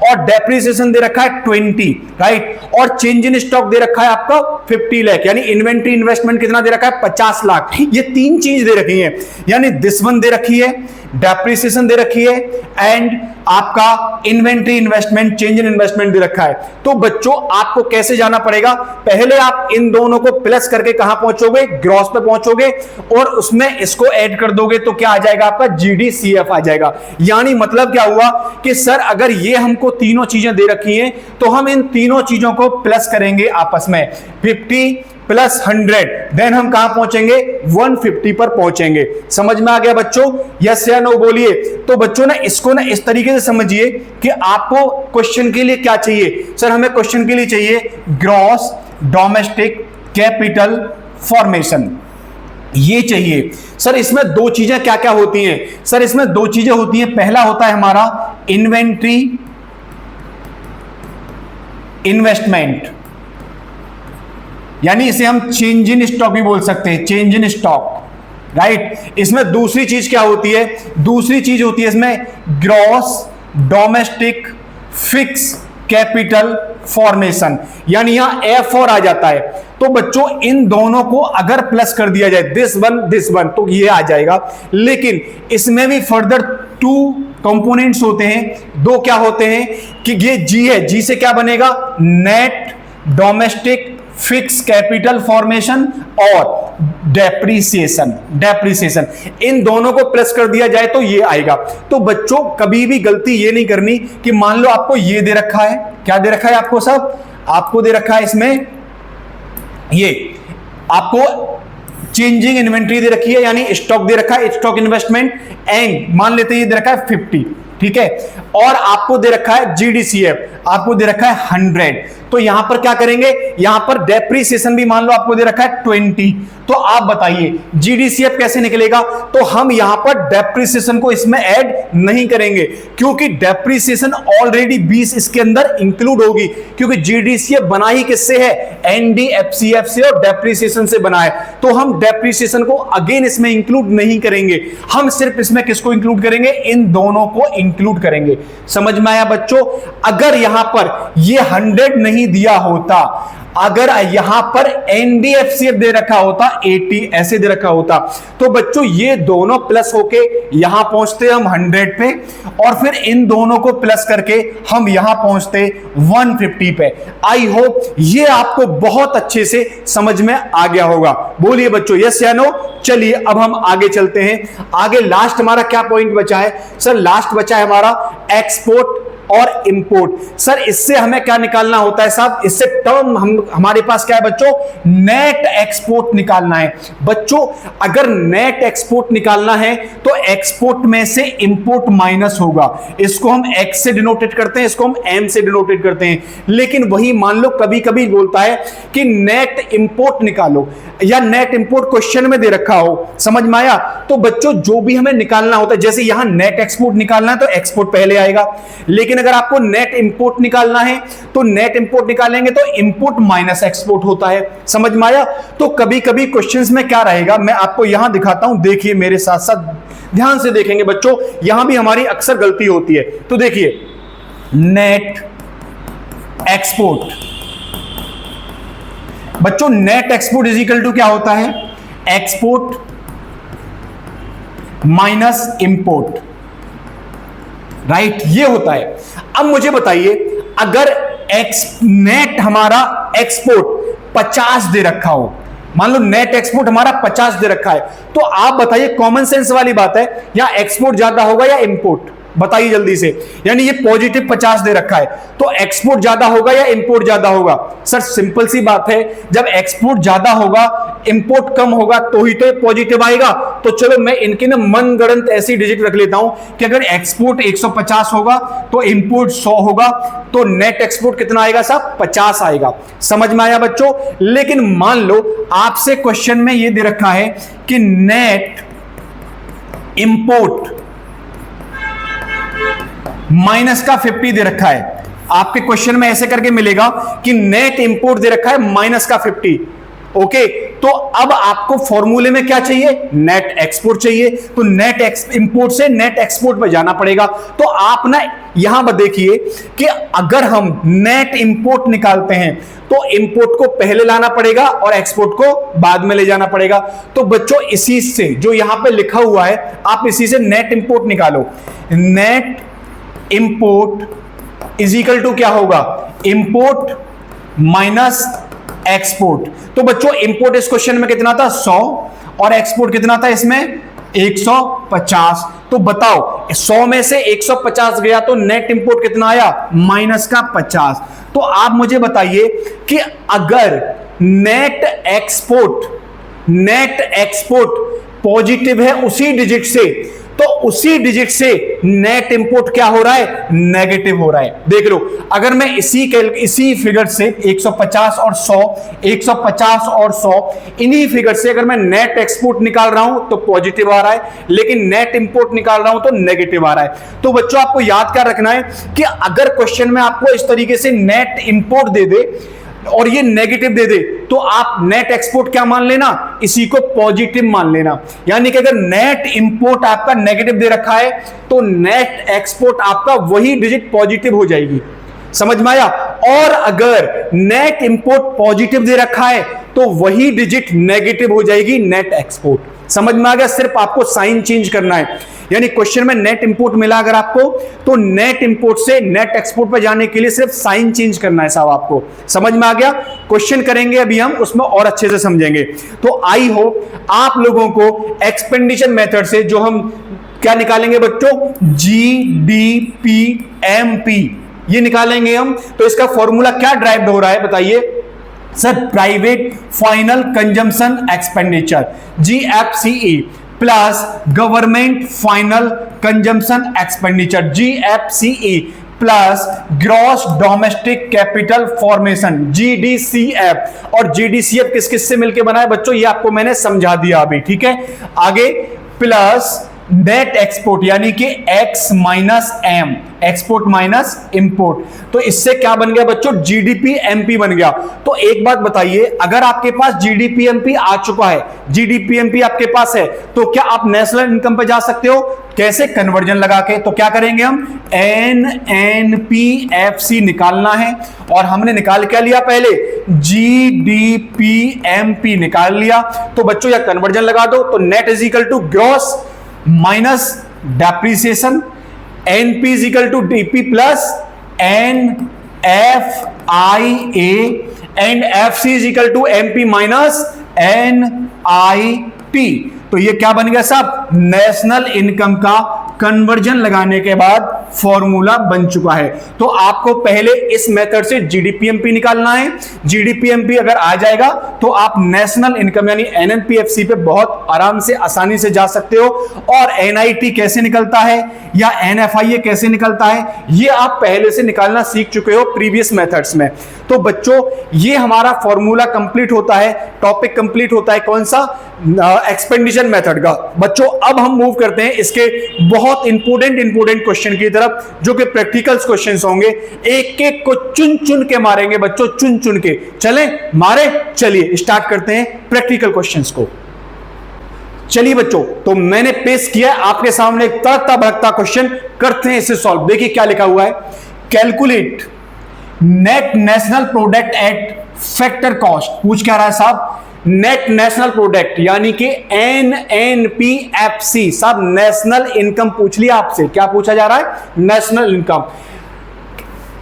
Speaker 1: और डेप्रिसिएशन दे रखा है 20, राइट, और चेंज इन स्टॉक दे रखा है आपका 50 लाख, यानी इन्वेंट्री इन्वेस्टमेंट कितना दे रखा है? 50 लाख। ये तीन चीज दे रखी है, यानी दिस वन दे रखी है, डेप्रिसिएशन दे रखी है एंड आपका inventory investment, change in investment दे रखा है। तो बच्चों आपको कैसे जाना पड़ेगा, पहले आप इन दोनों को प्लस करके कहां पहुंचोगे, ग्रॉस पे पहुंचोगे और उसमें इसको ऐड कर दोगे तो क्या आ जाएगा आपका GDCF आ जाएगा। यानी मतलब क्या हुआ कि सर अगर ये हमको तीनों चीजें दे रखी हैं तो हम इन तीनों चीजों को प्लस करेंगे आपस में, 50 प्लस 100, देन हम कहां पहुंचेंगे, 150 पर पहुंचेंगे। समझ में आ गया बच्चों, यस या नो बोलिए। तो बच्चों ना इसको ना इस तरीके से समझिए कि आपको क्वेश्चन के लिए क्या चाहिए। सर हमें क्वेश्चन के लिए चाहिए ग्रॉस डोमेस्टिक कैपिटल फॉर्मेशन, ये चाहिए। सर इसमें दो चीजें क्या क्या होती हैं, सर इसमें दो चीजें होती हैं। पहला होता है हमारा इन्वेंट्री इन्वेस्टमेंट, यानी इसे हम चेंज इन स्टॉक भी बोल सकते हैं, चेंज इन स्टॉक, राइट। इसमें दूसरी चीज क्या होती है, दूसरी चीज होती है इसमें gross domestic fix capital formation, यानी यहां F4 आ जाता है। तो बच्चों इन दोनों को अगर प्लस कर दिया जाए, दिस वन, तो ये आ जाएगा। लेकिन इसमें भी फर्दर 2 कंपोनेंट्स होते हैं, दो क्या होते हैं कि ये G है, G से क्या बनेगा, net domestic fix capital formation और डेप्रिसिएशन, इन दोनों को प्लस कर दिया जाए तो ये आएगा। तो बच्चों कभी भी गलती ये नहीं करनी कि मान लो आपको ये दे रखा है, क्या दे रखा है आपको, सब आपको दे रखा है इसमें, ये आपको चेंजिंग इन्वेंट्री दे रखी है यानी स्टॉक दे रखा है, स्टॉक इन्वेस्टमेंट, एंड मान लेते हैं ये दे रखा है 50, ठीक है, और आपको दे रखा है GDCF, आपको दे रखा है 100। तो यहां पर क्या करेंगे, यहां पर डेप्रिसिएशन भी मान लो आपको दे रखा है 20। तो आप बताइए GDCF कैसे निकलेगा। तो हम यहां पर डेप्रिसिएशन को इसमें ऐड नहीं करेंगे क्योंकि डेप्रिसिएशन ऑलरेडी 20 इसके अंदर इंक्लूड होगी, क्योंकि GDCF बना ही किससे है, NDFCF से और डेप्रिसिएशन से बना है। तो हम डेप्रिसिएशन को अगेन इसमें इंक्लूड नहीं करेंगे, हम सिर्फ इसमें किसको इंक्लूड करेंगे, इन दोनों को इंक्लूड करेंगे। समझ में आया बच्चों। अगर यहां पर ये 100 नहीं दिया होता, अगर यहां पर NDFCF दे रखा होता 80 ऐसे दे रखा होता, तो बच्चों ये दोनों प्लस होके यहां पहुंचते हम 100 पे और फिर इन दोनों को प्लस करके हम यहां पहुंचते 150 पे। आई होप ये आपको बहुत अच्छे से समझ में आ गया होगा। बोलिए बच्चों यस या नो। चलिए अब हम आगे चलते हैं। आगे लास्ट हमारा क्या पॉइंट बचा है, सर लास्ट बचा है हमारा एक्सपोर्ट और इंपोर्ट। सर इससे हमें क्या निकालना होता है साहब, इससे टर्म हमारे पास क्या है बच्चों, नेट एक्सपोर्ट निकालना है। बच्चों अगर नेट एक्सपोर्ट निकालना है तो एक्सपोर्ट में से इंपोर्ट माइनस होगा, इसको हम एक्स से डिनोटेट करते हैं, इसको हम एम से डिनोटेट करते हैं। लेकिन वही मान लो कभी कभी बोलता है कि नेट इंपोर्ट निकालो या नेट इंपोर्ट क्वेश्चन में दे रखा हो, समझ में आया। तो बच्चों जो भी हमें निकालना होता है, जैसे यहां नेट एक्सपोर्ट निकालना है तो एक्सपोर्ट पहले आएगा, लेकिन अगर आपको नेट इंपोर्ट निकालना है तो नेट इंपोर्ट निकालेंगे तो इंपोर्ट माइनस एक्सपोर्ट होता है। समझ में आया। तो कभी कभी क्वेश्चंस में क्या रहेगा मैं आपको यहां दिखाता हूं, देखिए मेरे साथ साथ ध्यान से देखेंगे बच्चों, यहां भी हमारी अक्सर गलती होती है। तो देखिए नेट एक्सपोर्ट, बच्चों net export is equal to क्या होता है, एक्सपोर्ट माइनस इंपोर्ट, राइट, ये होता है। अब मुझे बताइए अगर नेट हमारा एक्सपोर्ट 50 दे रखा हो, मान लो नेट एक्सपोर्ट हमारा 50 दे रखा है, तो आप बताइए कॉमन सेंस वाली बात है, या एक्सपोर्ट ज्यादा होगा या इंपोर्ट, बताइए जल्दी से। यानी ये पॉजिटिव 50 दे रखा है तो एक्सपोर्ट ज्यादा होगा या इंपोर्ट ज्यादा होगा। सर सिंपल सी बात है, जब एक्सपोर्ट ज्यादा होगा इंपोर्ट कम होगा तो ही तो पॉजिटिव आएगा। तो चलो मैं इनके ना मनगढ़ंत ऐसी डिजिट रख लेता हूं कि अगर एक्सपोर्ट 150 होगा तो इंपोर्ट 100 होगा, तो नेट एक्सपोर्ट कितना आएगा साहब, 50 आएगा। समझ में आया बच्चों। लेकिन मान लो आपसे क्वेश्चन में ये दे रखा है कि नेट इंपोर्ट माइनस का 50 दे रखा है, आपके क्वेश्चन में ऐसे करके मिलेगा कि नेट इंपोर्ट दे रखा है माइनस का 50। ओके, तो अब आपको फॉर्मूले में क्या चाहिए, नेट एक्सपोर्ट चाहिए। तो नेट इंपोर्ट से नेट एक्सपोर्ट पे जाना पड़ेगा। तो आप ना यहां पर देखिए कि अगर हम नेट इंपोर्ट निकालते हैं तो इंपोर्ट को पहले लाना पड़ेगा और एक्सपोर्ट को बाद में ले जाना पड़ेगा। तो बच्चों इसी से जो यहां पे लिखा हुआ है, आप इसी से नेट इंपोर्ट निकालो। Net import is equal to क्या होगा, इंपोर्ट माइनस एक्सपोर्ट। तो बच्चों इंपोर्ट इस क्वेश्चन में कितना था, 100, और एक्सपोर्ट कितना था इसमें, 150। तो बताओ 100 में से 150 गया तो नेट इंपोर्ट कितना आया, माइनस का 50। तो आप मुझे बताइए कि अगर नेट एक्सपोर्ट पॉजिटिव है उसी डिजिट से, तो उसी डिजिट से नेट इंपोर्ट क्या हो रहा है, नेगेटिव हो रहा है। देख लो, अगर मैं इसी फिगर से 150 और 100, 150 और 100 इन्हीं फिगर से अगर मैं नेट एक्सपोर्ट निकाल रहा हूं तो पॉजिटिव आ रहा है, लेकिन नेट इंपोर्ट निकाल रहा हूं तो नेगेटिव आ रहा है। तो बच्चों आपको याद क्या रखना है कि अगर क्वेश्चन में आपको इस तरीके से नेट इंपोर्ट दे दे और ये नेगेटिव दे दे, तो आप नेट एक्सपोर्ट क्या मान लेना, इसी को पॉजिटिव मान लेना। यानी कि अगर नेट इंपोर्ट आपका नेगेटिव दे रखा है तो नेट एक्सपोर्ट आपका वही डिजिट पॉजिटिव हो जाएगी। समझ में आया? और अगर नेट इंपोर्ट पॉजिटिव दे रखा है तो वही डिजिट नेगेटिव हो जाएगी, नेट एक्सपोर्ट। समझ में आ गया? सिर्फ आपको साइन चेंज करना है। यानी क्वेश्चन में नेट इंपोर्ट मिला अगर आपको, तो नेट इंपोर्ट से नेट एक्सपोर्ट पर जाने के लिए सिर्फ साइन चेंज करना है साहब आपको। समझ में आ गया? क्वेश्चन करेंगे अभी हम, उसमें और अच्छे से समझेंगे। तो आई होप आप लोगों को एक्सपेंडिचर मेथड से जो हम क्या निकालेंगे बच्चों, GDPMP ये निकालेंगे हम। तो इसका फॉर्मूला क्या ड्राइव हो रहा है बताइए sir, private final consumption expenditure GFCE plus government final consumption expenditure GFCE plus gross domestic capital formation GDCF। और GDCF किस किस से मिलकर बना है बच्चों, ये आपको मैंने समझा दिया अभी, ठीक है। आगे प्लस नेट एक्सपोर्ट यानी कि X minus M, export minus import. तो इससे क्या बन गया बच्चों, GDPMP बन गया। तो एक बात बताइए, अगर आपके पास GDPMP आ चुका है, GDPMP आपके पास है, तो क्या आप नेशनल इनकम पे जा सकते हो? कैसे? कन्वर्जन लगा के। तो क्या करेंगे हम, NNPFC निकालना है, और हमने निकाल क्या लिया पहले, GDPMP निकाल लिया। तो बच्चों या कन्वर्जन लगा दो, तो net is equal to gross minus depreciation, NP is equal to DP plus NFIA and FC is equal to MP minus NIP। तो ये क्या बन गया साहब, नेशनल इनकम का कन्वर्जन लगाने के बाद फॉर्मूला बन चुका है। तो आपको पहले इस मेथड से GDPMP निकालना है। GDPMP अगर आ जाएगा तो आप नेशनल इनकम यानी NNPFC पे बहुत आराम से आसानी से जा सकते हो। और NIT कैसे निकलता है या NFIA कैसे निकलता है, ये आप पहले से निकालना सीख चुके हो प्रीवियस मेथड्स में। तो बच्चों ये हमारा फॉर्मूला कंप्लीट होता है, टॉपिक कंप्लीट होता है कौन सा, एक्सपेंडिचर मेथड का। बच्चों अब हम मूव करते हैं इसके बहुत इंपोर्टेंट क्वेश्चन की तरफ, जो कि प्रैक्टिकल्स क्वेश्चंस होंगे। एक एक को चुन चुन के मारेंगे बच्चों, चुन चुन के। चलें मारे, चलिए स्टार्ट करते हैं प्रैक्टिकल क्वेश्चंस को। चलिए बच्चों, तो मैंने पेश किया आपके सामने एक तड़कता भड़कता क्वेश्चन, करते हैं इसे सॉल्व। देखिए क्या लिखा हुआ है, calculate net national product at factor cost. पूछ क्या रहा है साहब, नेट नेशनल प्रोडक्ट यानी कि NNPFC साहब, नेशनल इनकम पूछ लिया आपसे। क्या पूछा जा रहा है, नेशनल इनकम।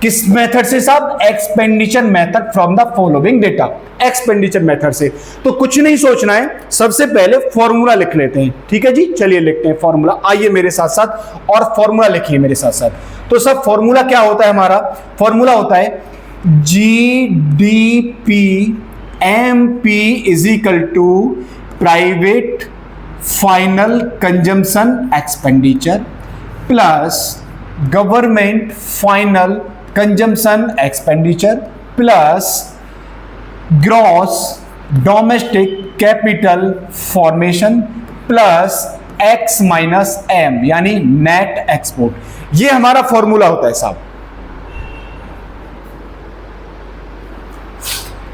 Speaker 1: किस मेथड से साहब, expenditure method from the following data, expenditure method से। तो कुछ नहीं सोचना है, सबसे पहले फॉर्मूला लिख लेते हैं, ठीक है जी। चलिए लिखते हैं फॉर्मूला, आइए मेरे साथ साथ और फॉर्मूला लिखिए मेरे साथ साथ। तो सब फॉर्मूला क्या होता है हमारा, फॉर्मूला होता है GDPMP is equal to private final consumption expenditure plus government final consumption expenditure plus gross domestic capital formation plus X minus M यानी नेट एक्सपोर्ट। ये हमारा फॉर्मूला होता है साहब,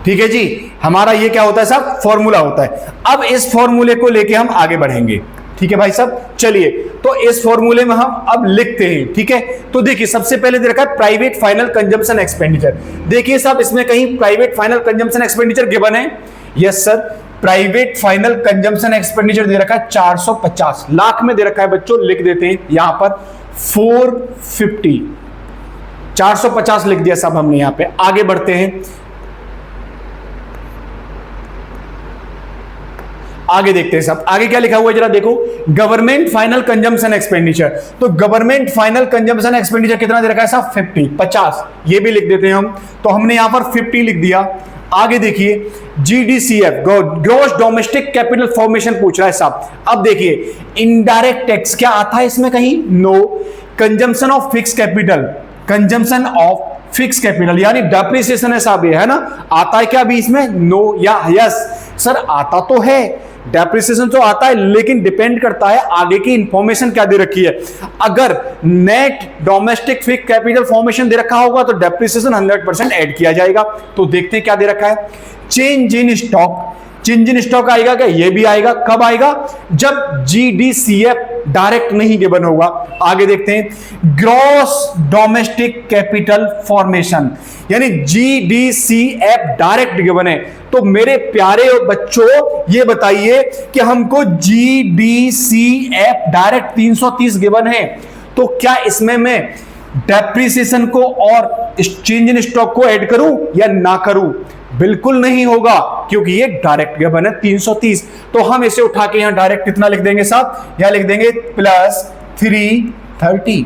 Speaker 1: ठीक है जी, हमारा ये क्या होता है साहब, फॉर्मूला होता है। अब इस फॉर्मूले को लेके हम आगे बढ़ेंगे, ठीक है भाई साहब। चलिए, तो इस फॉर्मूले में हम अब लिखते हैं, ठीक है। तो देखिए, सबसे पहले दे रखा है प्राइवेट फाइनल कंजम्पशन एक्सपेंडिचर। देखिए साहब, इसमें कहीं private final consumption expenditure given है? Yes sir, private final consumption expenditure दे रखा है 450 लाख में दे रखा है बच्चों। लिख देते हैं यहां पर 450, 450 लिख दिया साहब हमने यहां पे। आगे बढ़ते हैं, आगे देखते हैं साहब, आगे क्या लिखा हुआ है जरा देखो। गवर्नमेंट फाइनल कंजम्पशन एक्सपेंडिचर, तो गवर्नमेंट फाइनल कंजम्पशन एक्सपेंडिचर कितना दे रखा है साहब, 50, ये भी लिख देते हैं हम। तो हमने यहां पर 50 लिख दिया। आगे देखिए, GDCF, gross domestic capital formation पूछ रहा है साहब। अब देखिए, इनडायरेक्ट टैक्स क्या आता है इसमें कहीं? No. Consumption of fix capital, consumption of fix capital यानी डेप्रिसिएशन है साहब, ये है ना। आता है क्या अभी इसमें? नो या यस? सर आता तो है, डेप्रिसिएशन तो आता है, लेकिन डिपेंड करता है आगे की इंफॉर्मेशन क्या दे रखी है। अगर net domestic fix capital formation दे रखा होगा तो डेप्रिसिएशन 100% ऐड किया जाएगा। तो देखते हैं क्या दे रखा है। Change in stock, change in stock आएगा क्या? ये भी आएगा। कब आएगा? जब GDCF डायरेक्ट नहीं गिवन होगा। आगे देखते हैं, ग्रॉस डोमेस्टिक कैपिटल फॉर्मेशन यानी GDCF डायरेक्ट गिवन है। तो मेरे प्यारे बच्चों, ये बताइए कि हमको GDCF डायरेक्ट 330 गिवन है, तो क्या इसमें मैं डेप्रिसिएशन को और चेंज इन स्टॉक को ऐड करूं या ना करूं? बिल्कुल नहीं होगा, क्योंकि ये डायरेक्ट गिवन है 330। तो हम इसे उठा के यहां डायरेक्ट कितना लिख देंगे साहब? यहां लिख देंगे +330।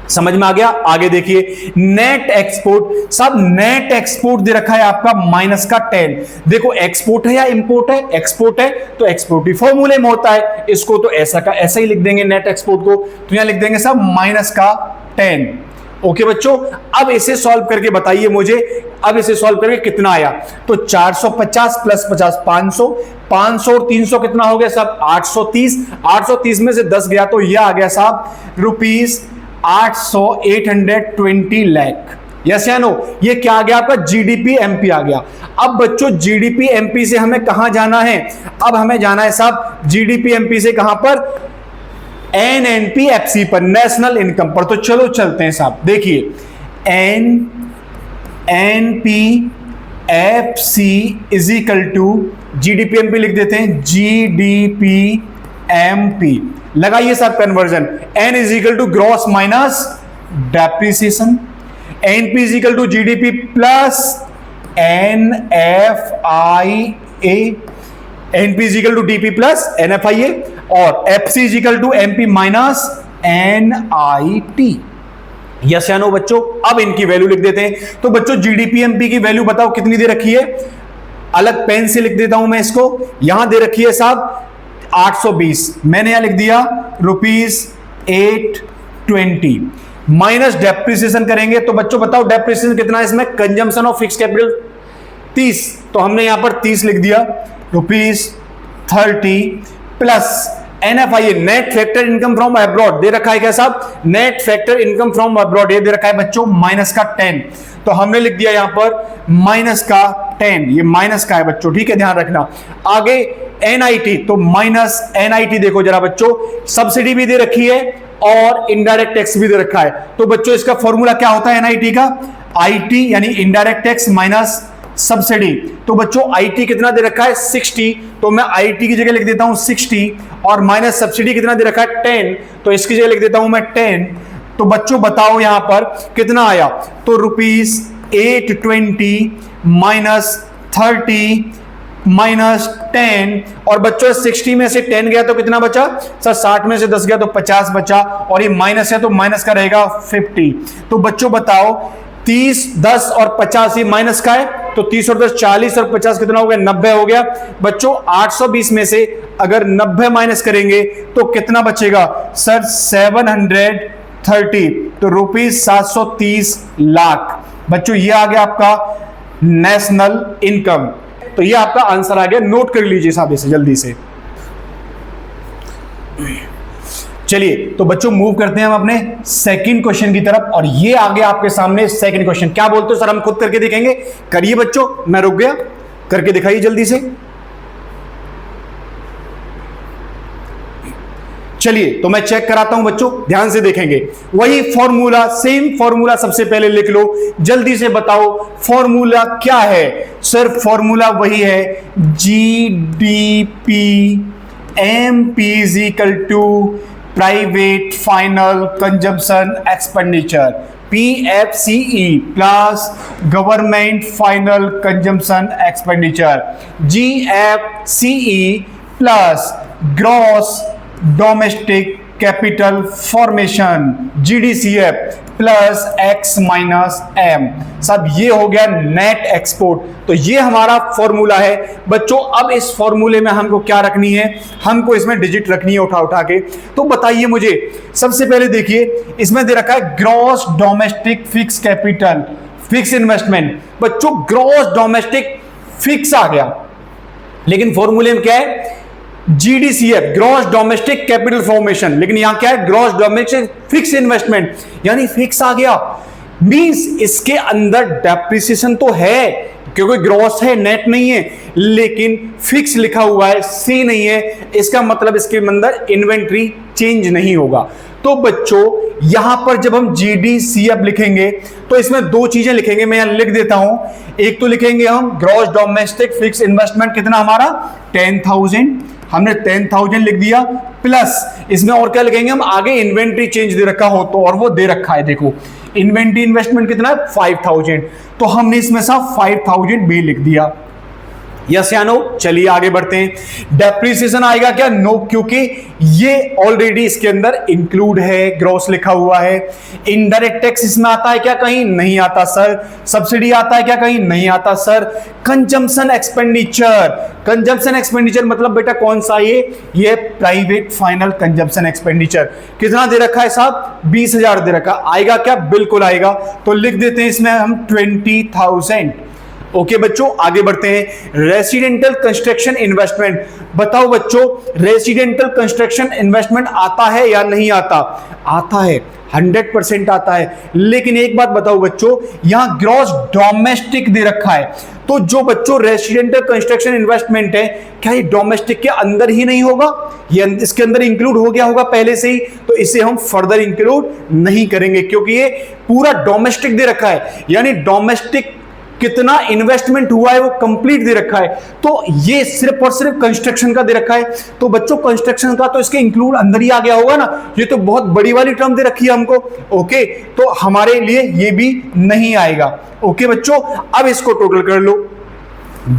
Speaker 1: समझ में आ गया? आगे देखिए, नेट एक्सपोर्ट। सब नेट एक्सपोर्ट दे रखा है आपका -10। देखो, एक्सपोर्ट है या इंपोर्ट है? एक्सपोर्ट है, तो एक्सपोर्ट ही फॉर्मूले में होता है। इसको तो ऐसा का ऐसा ही लिख देंगे नेट एक्सपोर्ट को। तो यहां लिख देंगे सब -10। ओके बच्चों, अब इसे सॉल्व करके बताइए मुझे, अब इसे सॉल्व करके कितना आया? तो 450 + 50 500, 500 और 300 कितना हो गया साहब? 830। 830 में से 10 गया तो यह आ गया साहब ₹820 लाख। यस या नो? ये क्या आ गया आपका? GDP MP आ गया। अब बच्चों, GDP MP से हमें कहां जाना है? अब हमें जाना है साहब GDP MP से कहां पर? NNPFC पर, नेशनल इनकम पर। तो चलो चलते हैं साहब। देखिए, NNPFC is equal to GDP MP लिख देते हैं, GDP MP। लगाइए साहब conversion, N is equal to gross minus depreciation, NP is equal to GDP plus NFIA, NP is equal to DP plus NFIA, और FC is equal to MP minus NIT। Yes या no बच्चों? अब इनकी value लिख देते हैं। तो बच्चों, GDP MP की वैल्यू बताओ कितनी दे रखी है? अलग पेन से लिख देता हूं मैं इसको। यहां दे रखी है साहब 820, मैंने यहां लिख दिया ₹820 माइनस डेप्रिसिएशन करेंगे। तो बच्चों बताओ डेप्रिसिएशन कितना है इसमें? कंजम्पशन ऑफ फिक्स कैपिटल 30, तो हमने यहां पर 30 लिख दिया। ₹30 plus NFIA, net factor income from abroad दे रखा है क्या साहब? Net factor income from abroad ये दे रखा है बच्चों -10। तो हमने लिख दिया यहां पर -10, ये माइनस का है बच्चों, ठीक है, ध्यान रखना। आगे NIT, तो -NIT देखो जरा बच्चों, सब्सिडी भी दे रखी है और इनडायरेक्ट टैक्स भी दे रखा है। तो बच्चों, इसका फॉर्मूला क्या होता है NIT का? IT यानी इनडायरेक्ट टैक्स माइनस सब्सिडी। तो बच्चों, IT कितना दे रखा है? 60, तो मैं IT की जगह लिख देता हूं 60, और माइनस सब्सिडी कितना दे रखा है? 10, तो इसकी जगह लिख देता हूं मैं 10। तो बच्चों बताओ यहां पर कितना आया? तो ₹820 -30 -10, और बच्चों 60 में से 10 गया तो कितना बचा? सर 60 में से 10 गया तो 50 बचा, और ये माइनस है तो माइनस का रहेगा 50। तो बच्चों बताओ, 30, 10 और 50 ये माइनस का है, तो 30 और 10 40 और 50 कितना हो गया? 90 हो गया। बच्चों, 820 में से अगर 90 माइनस करेंगे तो कितना बचेगा? सर 730, तो ₹730 लाख। बच्चों, ये आ गया आपका नेशनल इनकम। तो ये आपका आंसर आ गया, नोट कर लीजिए साहब इसे जल्दी से। चलिए तो बच्चों मूव करते हैं हम अपने सेकंड क्वेश्चन की तरफ, और ये आगे आपके सामने सेकंड क्वेश्चन। क्या बोलते हो सर, हम खुद करके दिखाएंगे? करिए बच्चों, मैं रुक गया, करके दिखाइए जल्दी से। चलिए तो मैं चेक कराता हूं बच्चों, ध्यान से देखेंगे। वही फॉर्मूला, सेम फॉर्मूला सबसे पहले लिख लो, जल्दी से बताओ फॉर्मूला क्या है। सर फॉर्मूला वही है, GDP MP is equal to private final consumption expenditure, PFCE plus government final consumption expenditure, GFCE plus gross domestic capital formation, GDCF plus X minus M। सब ये हो गया नेट एक्सपोर्ट। तो ये हमारा फॉर्मूला है बच्चों। अब इस फॉर्मूले में हमको क्या रखनी है, हमको इसमें डिजिट रखनी है उठा उठा के। तो बताइए मुझे, सबसे पहले देखिए इसमें दे रखा है gross domestic fix capital fix investment. बच्चों ग्रॉस डोमेस्टिक फिक्स आ गया, लेकिन फॉर्मूले में क्या है, GDCF gross domestic capital formation, लेकिन यहां क्या है, ग्रॉस डोमेस्टिक फिक्स इन्वेस्टमेंट, यानी फिक्स आ गया। मींस इसके अंदर डेप्रिसिएशन तो है क्योंकि ग्रॉस है, नेट नहीं है, लेकिन फिक्स लिखा हुआ है, सी नहीं है। इसका मतलब इसके अंदर इन्वेंट्री चेंज नहीं होगा। तो बच्चों यहां पर जब हम GDCF लिखेंगे तो इसमें दो चीजें लिखेंगे, मैं यहां लिख देता हूं। एक तो लिखेंगे हम ग्रॉस डोमेस्टिक फिक्स इन्वेस्टमेंट कितना हमारा 10,000, हमने 10,000 लिख दिया, प्लस इसमें और क्या लिखेंगे हम, आगे इन्वेंट्री चेंज दे रखा हो तो, और वो दे रखा है, देखो इन्वेंट्री इन्वेस्टमेंट कितना है 5,000, तो हमने इसमें सब 5,000 भी लिख दिया। यस या नो? चलिए आगे बढ़ते हैं। डेप्रिसिएशन आएगा क्या? नो, क्योंकि ये ऑलरेडी इसके अंदर इंक्लूड है, ग्रॉस लिखा हुआ है। इनडायरेक्ट टैक्स इसमें आता है क्या? कहीं नहीं आता सर। सब्सिडी आता है क्या? कहीं नहीं आता sir. Consumption expenditure, consumption expenditure मतलब बेटा कौन सा, ये प्राइवेट फाइनल कंजम्पशन एक्सपेंडिचर कितना दे रखा है साहब? 20,000 दे रखा। आएगा क्या? बिल्कुल आएगा। तो लिख देते हैं इसमें हम 20,000। ओके बच्चों आगे बढ़ते हैं। रेसिडेंटल कंस्ट्रक्शन इन्वेस्टमेंट, बताओ बच्चों रेसिडेंटल कंस्ट्रक्शन इन्वेस्टमेंट आता है या नहीं आता? आता है, 100% आता है। लेकिन एक बात बताओ बच्चों, यहां ग्रॉस डोमेस्टिक दे रखा है, तो जो बच्चों रेसिडेंटल कंस्ट्रक्शन इन्वेस्टमेंट है, क्या ये डोमेस्टिक के अंदर ही नहीं होगा? ये इसके अंदर इंक्लूड हो गया होगा पहले से ही, तो इसे हम फर्दर इंक्लूड नहीं करेंगे क्योंकि ये पूरा डोमेस्टिक दे रखा है, यानी डोमेस्टिक कितना इन्वेस्टमेंट हुआ है वो कंप्लीट दे रखा है। तो ये सिर्फ और सिर्फ कंस्ट्रक्शन का दे रखा है, तो बच्चों कंस्ट्रक्शन का तो इसके इंक्लूड अंदर ही आ गया होगा ना। ये तो बहुत बड़ी वाली टर्म दे रखी है हमको। ओके, तो हमारे लिए ये भी नहीं आएगा। ओके बच्चों, अब इसको टोटल कर लो,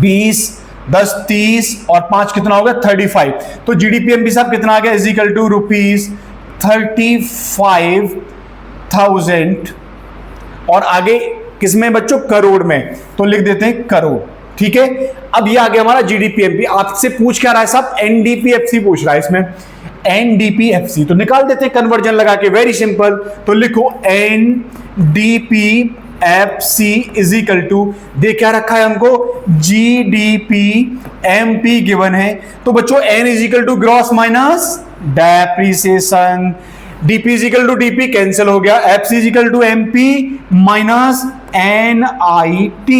Speaker 1: 20 10 30 और 5 कितना होगा 35। तो GDPMP साहब कितना आ गया, इज इक्वल टू ₹35,000 और आगे किसमें बच्चों, करोड़ में, तो लिख देते हैं करोड़। ठीक है, अब ये आ गया हमारा GDPMP। आपसे पूछ क्या रहा है साहब, NDPFC पूछ रहा है इसमें, NDPFC तो निकाल देते हैं कन्वर्जन लगा के, वेरी सिंपल। तो लिखो NDPFC इज इक्वल टू, दे क्या रखा है हमको, GDPMP गिवन है। तो बच्चों N is equal to gross minus depreciation, DP is equal to DP cancel हो गया, FC is equal to MP minus NIT।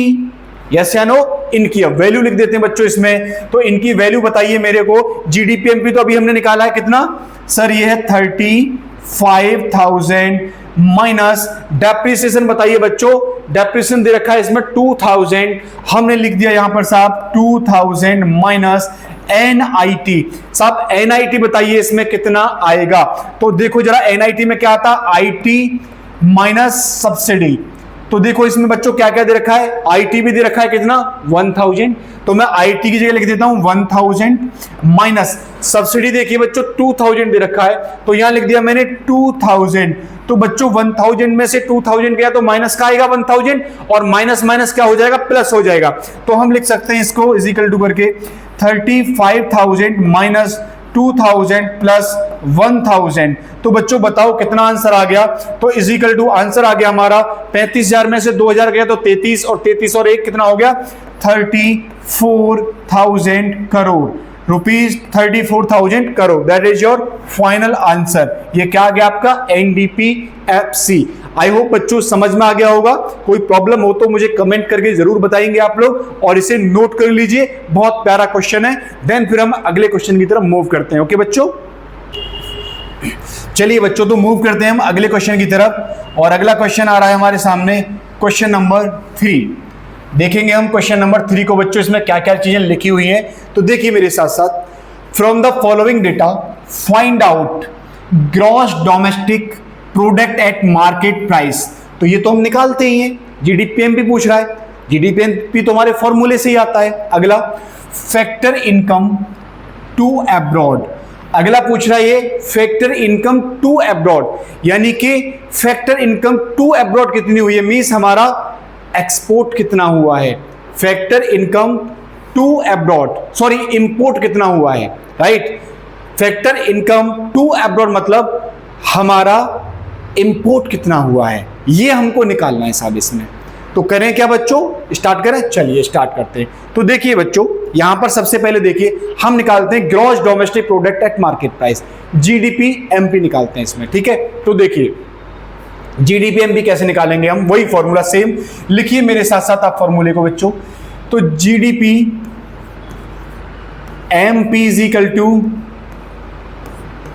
Speaker 1: Yes या नो? इनकी अब वैल्यू लिख देते हैं बच्चों इसमें। तो इनकी वैल्यू बताइए मेरे को। GDPMP तो अभी हमने निकाला है कितना सर, ये है 35,000 माइनस डेप्रिसिएशन बताइए बच्चों, डेप्रिसिएशन दे रखा है इसमें 2,000, हमने लिख दिया यहां पर साहब 2,000 माइनस NIT। साहब NIT बताइए इसमें कितना आएगा। तो देखो जरा NIT में क्या आता, IT माइनस सब्सिडी। तो देखो इसमें बच्चों क्या क्या दे रखा है, IT भी दे रखा है कितना 1,000, तो मैं IT की जगह लिख देता हूं 1,000 माइनस सब्सिडी। देखिए बच्चों 2,000 दे रखा है, तो यहां लिख दिया मैंने 2,000। तो बच्चों 1,000 में से 2,000 गया तो माइनस का आएगा 1,000, और माइनस माइनस क्या हो जाएगा, प्लस हो जाएगा। तो हम लिख सकते हैं इसको इज इक्वल टू करके 35,000 माइनस 2,000 प्लस 1,000। तो बच्चों बताओ कितना आंसर आ गया। तो इज इक्वल टू आंसर आ गया हमारा 35,000 में से 2,000 गया तो 33, और 33 और 1 कितना हो गया 34,000 crore. ₹34,000 crore. That is your final answer. ये क्या आ गया आपका? NDPFC। आई होप बच्चों समझ में आ गया होगा। कोई प्रॉब्लम हो तो मुझे कमेंट करके जरूर बताएंगे आप लोग, और इसे नोट कर लीजिए, बहुत प्यारा क्वेश्चन है। देन फिर हम अगले क्वेश्चन की तरफ मूव करते हैं। ओके बच्चों, चलिए बच्चों तो मूव करते हैं हम अगले क्वेश्चन की तरफ, और अगला क्वेश्चन आ रहा है हमारे सामने, क्वेश्चन नंबर 3। देखेंगे हम क्वेश्चन नंबर 3 को बच्चों, इसमें क्या क्या चीजें लिखी हुई हैं। तो देखिए मेरे साथ साथ, from the following data find out gross domestic product at market price. तो ये तो हम निकालते ही हैं, जीडीपीएमपी पूछ रहा है, जीडीपीएमपी तो हमारे फॉर्मूले से ही आता है। अगला फैक्टर इनकम टू अब्रॉड, अगला पूछ रहा है ये फैक्टर इनकम टू अब्रॉड, यानी कि फैक्टर इनकम टू अब्रॉड कितनी हुई है, मींस हमारा एक्सपोर्ट कितना हुआ है। Factor income to abroad, sorry import कितना हुआ है, right. Factor income to abroad मतलब हमारा इंपोर्ट कितना हुआ है, ये हमको निकालना है साहब इसमें। तो करें क्या बच्चों, स्टार्ट करें? चलिए स्टार्ट करते हैं। तो देखिए बच्चों, यहां पर सबसे पहले देखिए हम निकालते हैं gross domestic product at market price, जीडीपीएमपी निकालते हैं इसमें, ठीक है। तो देखिए जीडीपीएमपी कैसे निकालेंगे हम, वही फॉर्मूला सेम लिखिए मेरे साथ साथ आप फॉर्मूले को बच्चों। तो GDP MP is equal to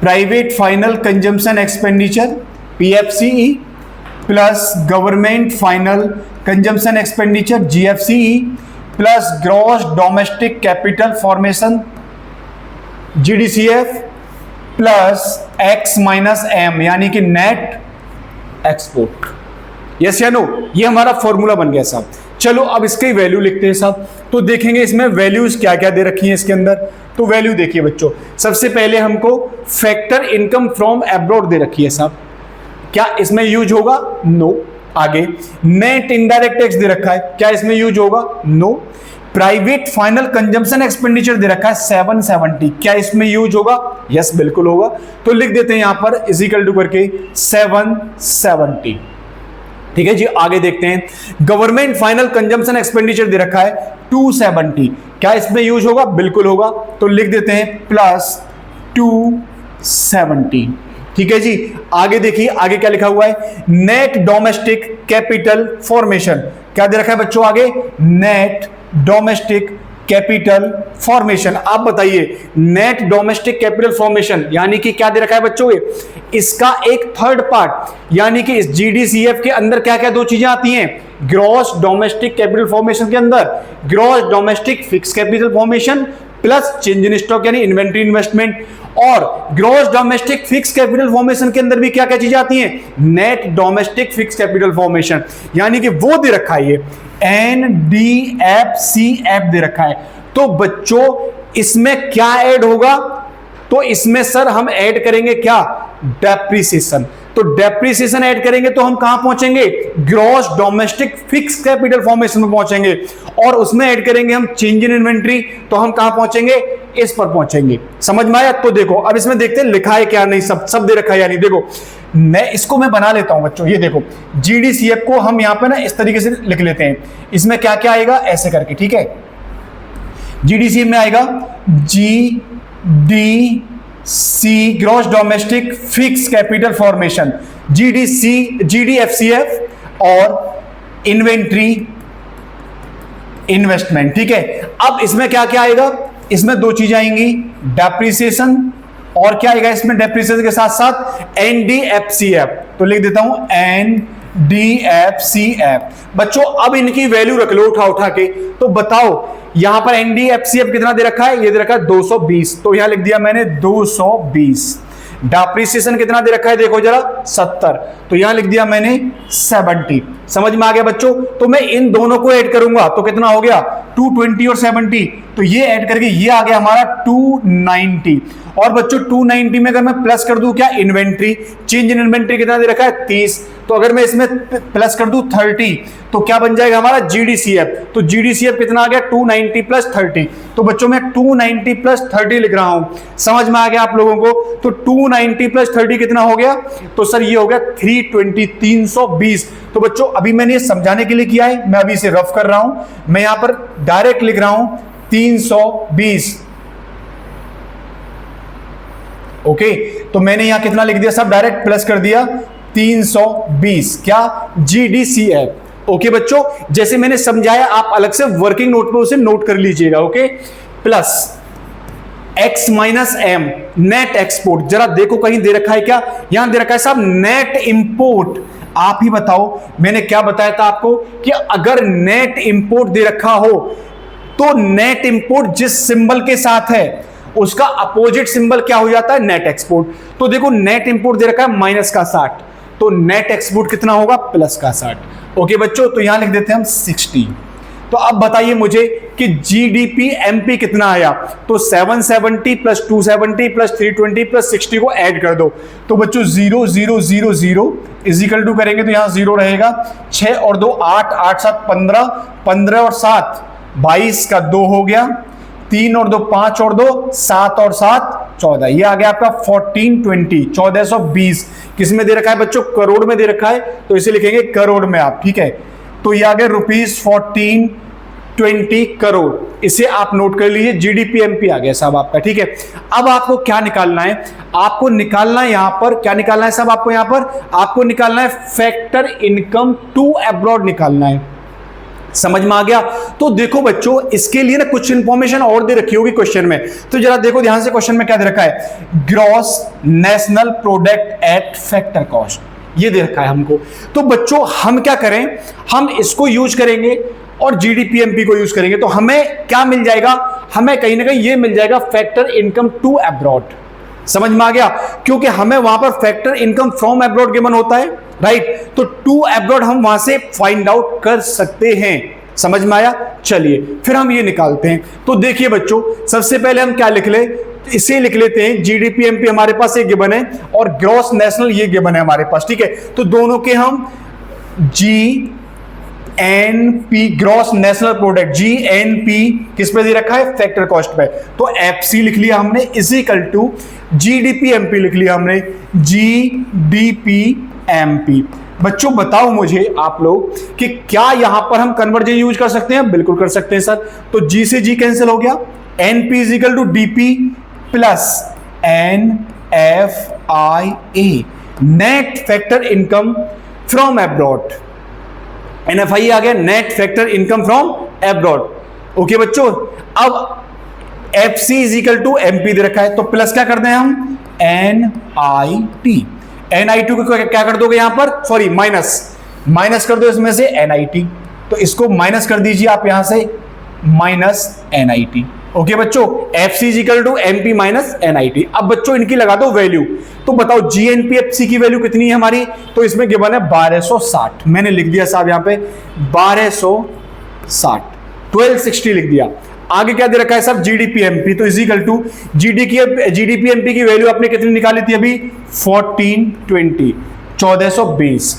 Speaker 1: private final consumption expenditure PFCE plus government final consumption expenditure GFCE plus gross domestic capital formation GDCF plus X minus M, यानी कि नेट एक्सपोर्ट। यस या नो, ये हमारा फॉर्मूला बन गया साहब। चलो अब इसकी वैल्यू लिखते हैं साहब। तो देखेंगे इसमें वैल्यूज क्या क्या दे रखी हैं इसके अंदर। तो वैल्यू देखिए बच्चों, सबसे पहले हमको फैक्टर इनकम फ्रॉम एब्रॉड दे रखी है साहब, क्या इसमें यूज होगा? नो। आगे नेट इनडायरेक्ट टैक्स दे रखा है, क्या इसमें यूज होगा? No. Private final consumption expenditure दे रखा है 770, क्या इसमें यूज होगा? यस बिल्कुल होगा। तो लिख देते हैं यहां पर इज इक्वल टू करके 770, ठीक है जी। आगे देखते हैं, गवर्नमेंट फाइनल कंजम्पशन एक्सपेंडिचर दे रखा है 270, क्या इसमें यूज होगा? बिल्कुल होगा। तो लिख देते हैं प्लस 270, ठीक है जी। आगे देखिए, आगे क्या लिखा हुआ है, नेट डोमेस्टिक कैपिटल फॉर्मेशन, क्या दे रखा है बच्चों आगे? Net domestic capital formation. आप बताइए, नेट डोमेस्टिक कैपिटल फॉर्मेशन यानी कि क्या दे रखा है बच्चों? इसका एक थर्ड पार्ट, यानी कि इस जीडीसीएफ के अंदर क्या क्या दो चीजें आती हैं ग्रॉस डोमेस्टिक कैपिटल फॉर्मेशन के अंदर, gross domestic fix capital formation plus change in stock यानी इन्वेंट्री इन्वेस्टमेंट, और gross domestic fix capital formation के अंदर भी क्या क्या चीजें आती हैं? Net domestic fix capital formation, यानी कि वो दे रखा है ये NDFCF दे रखा है। तो बच्चों इसमें क्या ऐड होगा? तो इसमें सर हम ऐड करेंगे क्या? डेप्रिसिएशन। तो डेप्रिसिएशन ऐड करेंगे तो हम कहां पहुंचेंगे? Gross domestic fix capital formation में पहुंचेंगे, और उसमें ऐड करेंगे हम चेंज इन इन्वेंट्री, तो हम कहां पहुंचेंगे? इस पर पहुंचेंगे। समझ में आया? तो देखो अब इसमें देखते हैं लिखा है क्या, नहीं सब दे रखा है या नहीं। देखो इसको मैं बना लेता हूं बच्चों, ये देखो जीडीसीएफ को हम यहां पे ना इस तरीके से लिख लेते हैं, इसमें क्या क्या आएगा ऐसे करके, ठीक है। जीडीसीएफ में आएगा GDC gross domestic fix capital formation, GDFCF और इन्वेंट्री इन्वेस्टमेंट, ठीक है। अब इसमें क्या क्या आएगा? इसमें दो चीजें आएंगी, डेप्रिसिएशन और क्या आएगा इसमें डेप्रिसिएशन के साथ साथ एनडीएफसीएफ। तो लिख देता हूं एनडीएफसीएफ। बच्चों अब इनकी वैल्यू रख लो उठा के, तो बताओ यहां पर एनडीएफसीएफ कितना दे रखा है? ये दे रखा है 220, तो यहां लिख दिया मैंने 220। डेप्रिसिएशन कितना दे रखा है देखो जरा 70, तो यहां लिख दिया मैंने 70। समझ में आ गया बच्चों? तो मैं इन दोनों को ऐड करूंगा तो कितना हो गया 220 और 70, तो ये ऐड करके ये आ गया हमारा 290। और बच्चों 290 में अगर मैं प्लस कर दूं क्या इन्वेंट्री, चेंज इन इन्वेंट्री कितना दे रखा है 30, तो अगर मैं इसमें प्लस कर दूं 30 तो क्या बन जाएगा हमारा जीडीसीएफ। तो जीडीसीएफ कितना आ गया 290 प्लस 30, तो बच्चों मैं 290 प्लस 30 लिख रहा हूं। समझ में आ गया आप लोगों को? तो 290 प्लस 30 कितना हो गया? तो सर ये हो गया 320, 320। तो बच्चों अभी मैंने ये समझाने के लिए किया है, मैं अभी इसे रफ कर रहा हूं, मैं यहां पर डायरेक्ट लिख रहा हूं 320। ओके, तो मैंने यहां कितना लिख दिया सब, डायरेक्ट प्लस कर दिया 320, क्या GDCF। ओके बच्चों, जैसे मैंने समझाया आप अलग से वर्किंग नोट पे उसे नोट कर लीजिएगा। Okay, plus x minus M net export, जरा देखो कहीं दे रखा है क्या, यहां दे रखा है साहब नेट इंपोर्ट। आप ही बताओ, मैंने क्या बताया था आपको कि अगर नेट इंपोर्ट दे रखा हो तो नेट इंपोर्ट जिस सिंबल के साथ है उसका अपोजिट सिंबल क्या हो जाता है, नेट एक्सपोर्ट। तो देखो नेट इंपोर्ट दे रखा है माइनस का 60, तो नेट एक्सपोर्ट कितना होगा, प्लस का 60। ओके बच्चों, तो यहां लिख देते हैं हम 60। तो अब बताइए मुझे कि GDP MP कितना आया, तो 770 प्लस 270 प्लस 320 प्लस 60 को ऐड कर दो। तो बच्चों 0 0 0 0 इजिकल टू करेंगे तो यहां 0 रहेगा, 6 और 2 8, 8 7 15, 15 और 7 22 का 2 हो गया, 3 और 2 5 और 2 7 और 7 14, ये आ गया आपका 1420, 1420। किस में दे रखा है बच्चों, करोड़ में दे रखा है, तो इसे लिखेंगे करोड़ में आप, ठीक है। तो ये आ गया ₹1420 करोड़, इसे आप नोट कर लीजिए। GDP MP आ गया साहब आपका, ठीक है। अब आपको क्या निकालना है, आपको निकालना है यहां पर, क्या निकालना है साहब आपको, यहां पर आपको निकालना है फैक्टर इनकम टू अब्रॉड निकालना है। समझ में आ गया। तो देखो बच्चों, इसके लिए ना कुछ इंफॉर्मेशन और दे रखी होगी क्वेश्चन में, तो जरा देखो ध्यान से, क्वेश्चन में क्या दे रखा है, gross national product at factor cost, ये दे रखा है हमको। तो बच्चों हम क्या करें, हम इसको यूज करेंगे और GDP MP को यूज करेंगे, तो हमें क्या मिल जाएगा, हमें कहीं ना कहीं ये मिल जाएगा फैक्टर इनकम टू अब्रॉड। समझ में आ गया, क्योंकि हमें वहां पर factor income from abroad given होता है, राइट। तो टू अब्रॉड हम वहां से फाइंड आउट कर सकते हैं। समझ में आया, चलिए फिर हम ये निकालते हैं। तो देखिए बच्चों, सबसे पहले हम क्या लिख ले, इसे लिख लेते हैं, GDP MP हमारे पास ये गिवन है और ग्रॉस नेशनल ये गिवन है हमारे पास, ठीक है। तो दोनों के हम GNP gross national product, GNP किस पे दे रखा है, फैक्टर कॉस्ट पे, तो FC लिख लिया हमने is equal to GDP MP लिख लिया हमने GDP MP। बच्चों बताओ मुझे आप लोग कि क्या यहां पर हम कन्वर्जन यूज कर सकते हैं, बिल्कुल कर सकते हैं सर। तो G से G कैंसिल हो गया, NP is equal to DP plus NFIA net factor income from abroad, NFI आ गया net factor income from abroad. Okay बच्चों, अब FC is equal to MP दे रखा है, तो प्लस क्या कर दें हम, NIT को क्या कर दोगे यहां पर, सॉरी माइनस कर दो इसमें से NIT, तो इसको माइनस कर दीजिए आप यहां से माइनस NIT। ओके बच्चों, FC is equal to MP minus NIT। अब बच्चों इनकी लगा दो वैल्यू, तो बताओ GNP FC की वैल्यू कितनी है हमारी, तो इसमें गिवन है 1260, मैंने लिख दिया साहब यहां पे 1260, 1260 लिख दिया। आगे क्या दे रखा है साहब, GDP MP, तो is equal to GDP MP की वैल्यू आपने कितनी निकाली थी अभी, 1420, 1420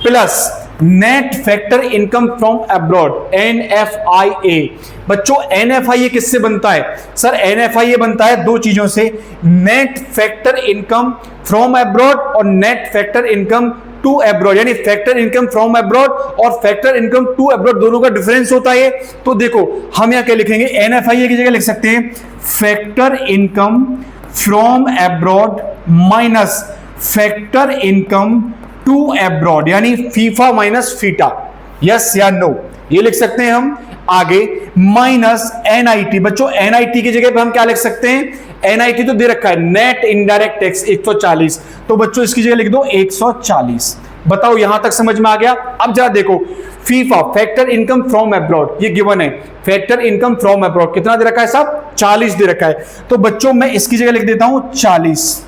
Speaker 1: plus net factor income from abroad NFIA। बच्चों NFIA किससे बनता है सर, NFIA बनता है दो चीजों से, net factor income from abroad और net factor income to abroad, यानी फैक्टर इनकम फ्रॉम अब्रॉड और फैक्टर इनकम टू अब्रॉड दोनों का डिफरेंस होता है। तो देखो हम यहां क्या लिखेंगे, NFIA की जगह लिख सकते हैं factor income from abroad minus factor income to abroad, यानी फीफा माइनस फीटा, यस या नो, ये लिख सकते हैं हम। आगे माइनस NIT, बच्चों NIT की जगह पे हम क्या लिख सकते हैं, NIT तो दे रखा है नेट इनडायरेक्ट टैक्स 140, तो बच्चों इसकी जगह लिख दो 140। बताओ यहां तक समझ में आ गया। अब जरा देखो FIFA factor income from abroad, ये गिवन है फैक्टर इनकम फ्रॉम अब्रॉड कितना दे रखा है साहब, 40 दे रखा है, तो बच्चों मैं इसकी जगह लिख देता हूं 40।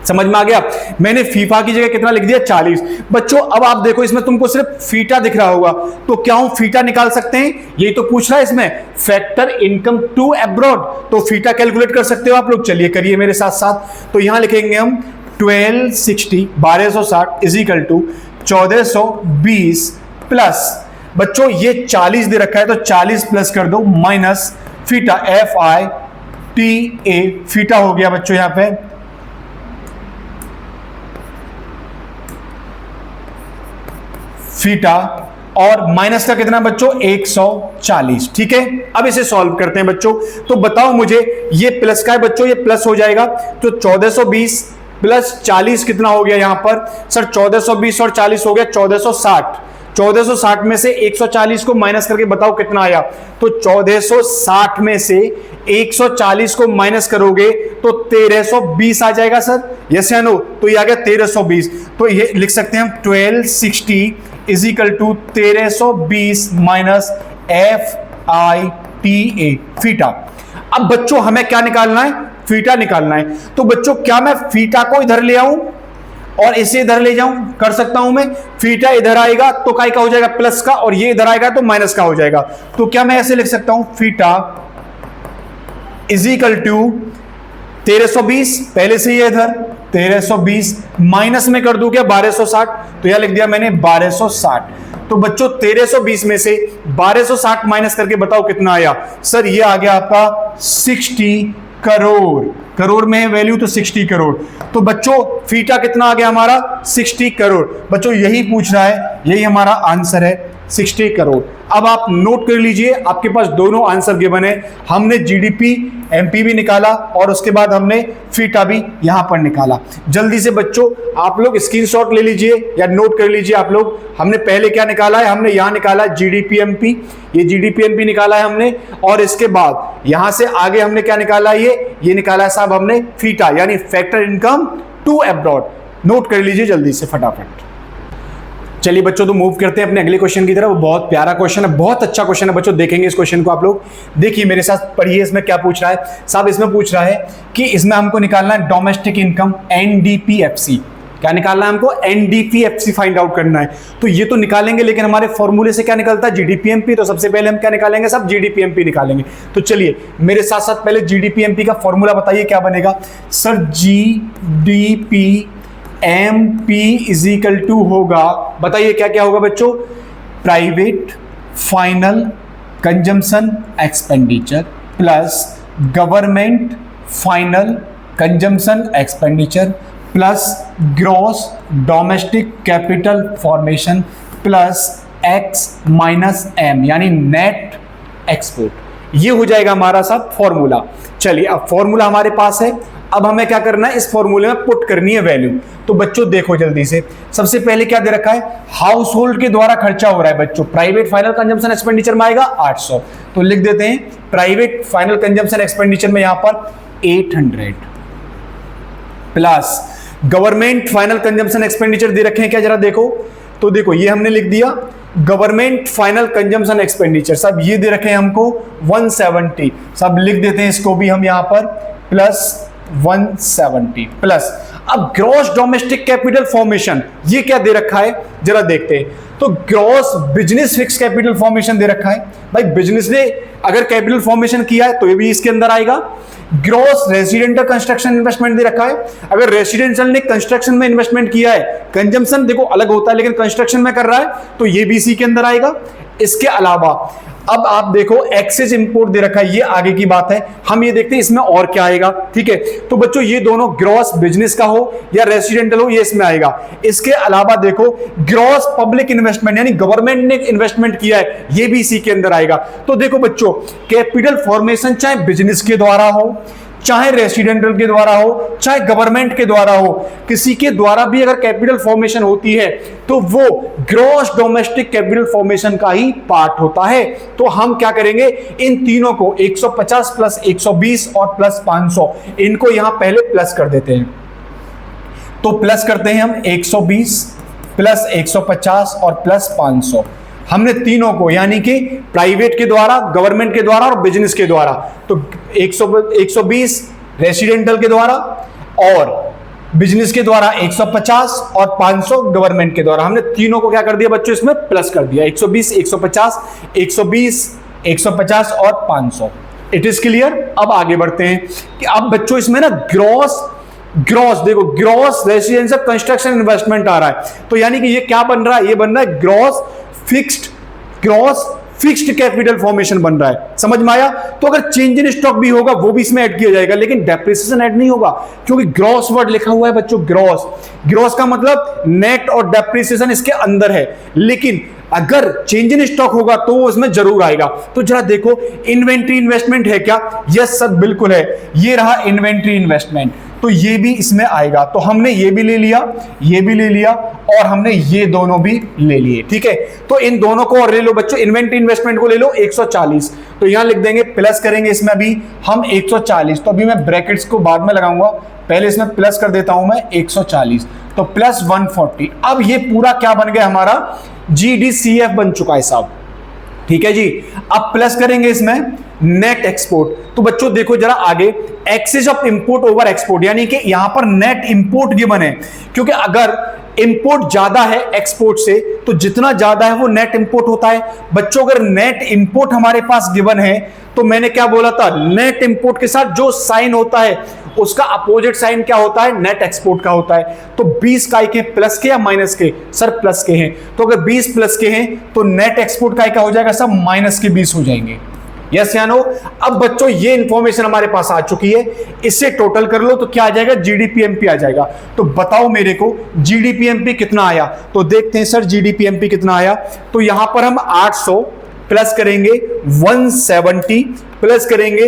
Speaker 1: समझ में आ गया, मैंने फीफा की जगह कितना लिख दिया 40। बच्चों अब आप देखो इसमें तुमको सिर्फ फीटा दिख रहा होगा, तो क्या हम फीटा निकाल सकते हैं, यही तो पूछ रहा है इसमें, फैक्टर इनकम टू अब्रॉड, तो फीटा कैलकुलेट कर सकते हो आप लोग, चलिए करिए मेरे साथ साथ। तो यहां लिखेंगे हम 1260 1260 इज इक्वल टू 1420 प्लस, बच्चों ये 40 दे रखा है तो 40 प्लस कर दो माइनस फीटा FITA, फीटा हो गया बच्चों यहां पे फीटा और माइनस का कितना बच्चों 140। ठीक है, अब इसे सॉल्व करते हैं बच्चों। तो बताओ मुझे, ये प्लस का है बच्चों, ये प्लस हो जाएगा तो 1420 प्लस 40 कितना हो गया यहां पर सर? 1420 और 40 हो गया 1460। 1460 में से 140 को माइनस करके बताओ कितना आया? तो 1460 में से 140 को माइनस करोगे तो 1320 आ जाएगा सर, यस या नो? तो ये आ गया 1320। तो ये लिख सकते हैं हम 1260 is equal to 1320 minus FITA, FITA. अब बच्चों हमें क्या निकालना है? फीटा निकालना है। तो बच्चों क्या मैं फीटा को इधर ले आऊं और इसे इधर ले जाऊं? कर सकता हूं मैं। फीटा इधर आएगा तो काय का हो जाएगा? प्लस का, और ये इधर आएगा तो माइनस का हो जाएगा। तो क्या मैं ऐसे लिख सकता हूं? फीटा इज इक्वल टू 1320, पहले से ये इधर 1320 माइनस में कर दूं क्या 1260? तो यह लिख दिया मैंने 1260। तो बच्चों 1320 में से 1260 माइनस करके बताओ कितना आया? सर ये आ गया आपका 60 करोड़। करोड़ में है वैल्यू तो 60 करोड़। तो बच्चों फीटा कितना आ गया हमारा? 60 करोड़। बच्चों यही पूछ रहा है, यही हमारा आंसर है 60 करोड़। अब आप नोट कर लीजिए, आपके पास दोनों आंसर गिवन है। हमने जीडीपी एमपी भी निकाला और उसके बाद हमने फीटा भी यहां पर निकाला। जल्दी से बच्चों आप लोग स्क्रीनशॉट ले लीजिए या नोट कर लीजिए आप लोग। हमने पहले क्या निकाला है? हमने यहां निकाला जीडीपी एमपी, ये जीडीपी एमपी निकाला है हमने, और इसके बाद यहां से आगे हमने क्या निकाला है? ये निकाला है साहब हमने फीटा, यानी factor income to abroad. Note कर लीजिए जल्दी से फटाफट। चलिए बच्चों तो मूव करते हैं अपने अगले क्वेश्चन की तरफ। बहुत प्यारा क्वेश्चन है, बहुत अच्छा क्वेश्चन है बच्चों। देखेंगे इस क्वेश्चन को आप लोग, देखिए मेरे साथ पढ़िए। इसमें क्या पूछ रहा है साहब? इसमें पूछ रहा है कि इसमें हमको निकालना है डोमेस्टिक इनकम, एनडीपीएफसी। क्या निकालना है हमको? एनडीपीएफसी फाइंड आउट करना है। तो ये तो निकालेंगे, लेकिन हमारे फॉर्मूले से क्या निकलता है? जीडीपीएमपी। तो सबसे पहले हम क्या निकालेंगे सब? जीडीपीएमपी निकालेंगे। तो चलिए मेरे साथ साथ पहले जीडीपीएमपी का फॉर्मूला बताइए क्या बनेगा sir? GDP MP is equal to होगा, बताइए क्या क्या होगा बच्चों? Private final consumption expenditure plus government final consumption expenditure plus gross domestic capital formation plus X minus M, यानी नेट एक्सपोर्ट। ये हो जाएगा हमारा सब फॉर्मूला। चलिए अब फॉर्मूला हमारे पास है, अब हमें क्या करना है? इस फॉर्मूले में पुट करनी है वैल्यू। तो बच्चों देखो जल्दी से, सबसे पहले क्या दे रखा है? हाउस होल्ड के द्वारा खर्चा हो रहा है बच्चों। प्राइवेट फाइनल कंजम्पशन एक्सपेंडिचर में आएगा 800, तो लिख देते हैं प्राइवेट फाइनल कंजम्पशन एक्सपेंडिचर में यहां पर 800 plus government final consumption expenditure दे रखे हैं क्या? जरा देखो। तो देखो ये हमने लिख दिया गवर्नमेंट फाइनल कंजम्पशन एक्सपेंडिचर, सब ये दे रखे हैं हमको 170, सब लिख देते हैं इसको भी हम यहां पर प्लस 170 प्लस। अब ग्रॉस डोमेस्टिक कैपिटल फॉर्मेशन ये क्या दे रखा है जरा देखते हैं। तो gross business fix capital formation दे रखा है भाई। बिजनेस ने अगर कैपिटल फॉर्मेशन किया है तो ये भी इसके अंदर आएगा। ग्रॉस रेसिडेंटल कंस्ट्रक्शन इन्वेस्टमेंट दे रखा है, अगर रेसिडेंशियल ने कंस्ट्रक्शन में इन्वेस्टमेंट किया है, कंजम्पशन देखो अलग होता है लेकिन कंस्ट्रक्शन में कर रहा है तो ये भी इसी के अंदर आएगा। इसके अलावा अब आप देखो एक्सेस इंपोर्ट दे रखा है, ये आगे की बात है, हम ये देखते हैं इसमें और क्या आएगा। ठीक है, तो बच्चों ये दोनों ग्रॉस बिजनेस का हो या रेसिडेंटल हो ये इसमें आएगा। इसके अलावा देखो ग्रॉस पब्लिक इन्वेस्टमेंट यानी गवर्नमेंट ने इन्वेस्टमेंट किया है, ये भी इसी के अंदर आएगा। तो देखो बच्चों कैपिटल फॉर्मेशन चाहे बिजनेस के द्वारा हो, चाहे रेसिडेंटल के द्वारा हो, चाहे गवर्नमेंट के द्वारा हो, किसी के द्वारा भी अगर कैपिटल फॉर्मेशन होती है तो वो ग्रॉस डोमेस्टिक कैपिटल फॉर्मेशन का ही पार्ट होता है। तो हम क्या करेंगे, इन तीनों को 150 प्लस 120 और प्लस 500 इनको यहां पहले प्लस कर देते हैं। तो प्लस करते हैं हम 120 प्लस 150 और प्लस 500, हमने तीनों को यानी कि प्राइवेट के द्वारा, गवर्नमेंट के द्वारा और बिजनेस के द्वारा। तो 120 रेसिडेंटल के द्वारा और बिजनेस के द्वारा 150 और 500 गवर्नमेंट के द्वारा, हमने तीनों को क्या कर दिया बच्चों इसमें प्लस कर दिया। 120 150 120 150 और 500। It is clear. अब आगे बढ़ते हैं कि अब बच्चों इसमें ना ग्रॉस देखो ग्रॉस रेसिडेंशियल कंस्ट्रक्शन इन्वेस्टमेंट आ रहा है, तो यानी कि ये क्या बन रहा है, ये बन रहा है ग्रॉस फिक्स्ड कैपिटल फॉर्मेशन बन रहा है, समझ में आया। तो अगर चेंज इन स्टॉक भी होगा वो भी इसमें ऐड किया जाएगा, लेकिन डेप्रिसिएशन ऐड नहीं होगा, क्योंकि ग्रॉस वर्ड लिखा हुआ है बच्चों। ग्रॉस, ग्रॉस का मतलब नेट और डेप्रिसिएशन इसके अंदर है, लेकिन अगर चेंज इन स्टॉक होगा तो वो उसमें जरूर आएगा। तो जरा देखो, इन्वेंट्री इन्वेस्टमेंट है क्या? यस सर बिल्कुल है, ये रहा इन्वेंट्री इन्वेस्टमेंट, तो ये भी इसमें आएगा। तो हमने ये भी ले लिया, ये भी ले लिया, और हमने ये दोनों भी ले लिए, ठीक है। तो इन दोनों को और ले लो बच्चों, इन्वेंट्री इन्वेस्टमेंट को ले लो 140, तो यहां लिख देंगे, प्लस करेंगे इसमें अभी हम 140। तो अभी मैं ब्रैकेट्स को बाद में लगाऊंगा, पहले इसमें प्लस कर देता हूं मैं 140, तो प्लस 140। अब ये पूरा क्या बन गया हमारा? GDCF बन चुका है साहब, ठीक है जी। अब प्लस करेंगे इसमें नेट एक्सपोर्ट। तो बच्चों देखो जरा आगे, excess of import over export, यानी कि यहां पर नेट इंपोर्ट गिवन है, क्योंकि अगर इंपोर्ट ज्यादा है एक्सपोर्ट से तो जितना ज्यादा है वो नेट इंपोर्ट होता है। बच्चों अगर नेट इंपोर्ट हमारे पास गिवन है तो मैंने क्या बोला था, नेट इंपोर्ट के साथ जो साइन होता है उसका अपोजिट साइन क्या होता है? नेट एक्सपोर्ट का होता है। तो 20 काय के, प्लस के या माइनस के? सर प्लस के हैं, तो अगर 20 प्लस के हैं तो नेट एक्सपोर्ट का क्या हो जाएगा? सब माइनस के 20 हो जाएंगे, यस या नो। अब बच्चों ये इंफॉर्मेशन हमारे पास आ चुकी है, इससे टोटल कर लो तो क्या आ जाएगा? GDPMP आ जाएगा। तो बताओ मेरे को GDPMP कितना आया? तो देखते हैं सर GDPMP कितना आया। तो यहां पर हम 800 प्लस करेंगे 170 प्लस करेंगे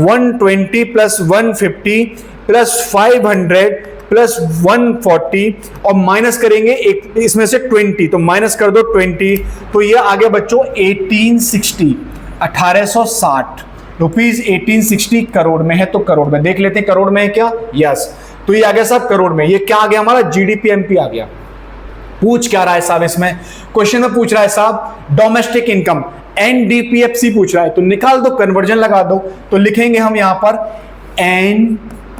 Speaker 1: 120 प्लस 150 प्लस 500 प्लस 140 और माइनस करेंगे एक इसमें से 20, तो माइनस कर दो 20, तो ये आ गया बच्चों 1860 1860 रुपीज 1860 करोड़ में है। तो करोड़ में देख लेते हैं, करोड़ में है क्या? यस, तो ये आ गया साहब करोड़ में। ये क्या आ गया हमारा? GDPMP आ गया। पूछ क्या रहा है साहब इसमें? क्वेश्चन में पूछ रहा है साहब डोमेस्टिक इनकम, NDPFC पूछ रहा है, तो निकाल दो, कन्वर्जन लगा दो। तो लिखेंगे हम यहां पर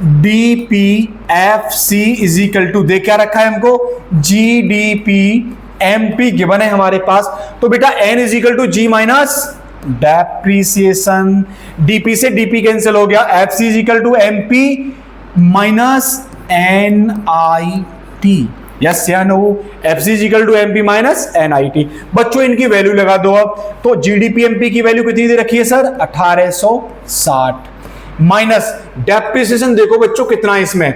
Speaker 1: NDPFC इज इक्वल टू, देख क्या रखा है हमको? GDPMP गिवन है हमारे पास। तो बेटा N is equal to G minus depreciation, DP से DP कैंसिल हो गया, FC is equal to MP minus NIT, yes या no? FC is equal to MP minus NIT। बच्चों इनकी वैल्यू लगा दो अब। तो GDPMP की वैल्यू कितनी दे रखी है सर? 1860 माइनस डेप्रिसिएशन, देखो बच्चों कितना है इसमें,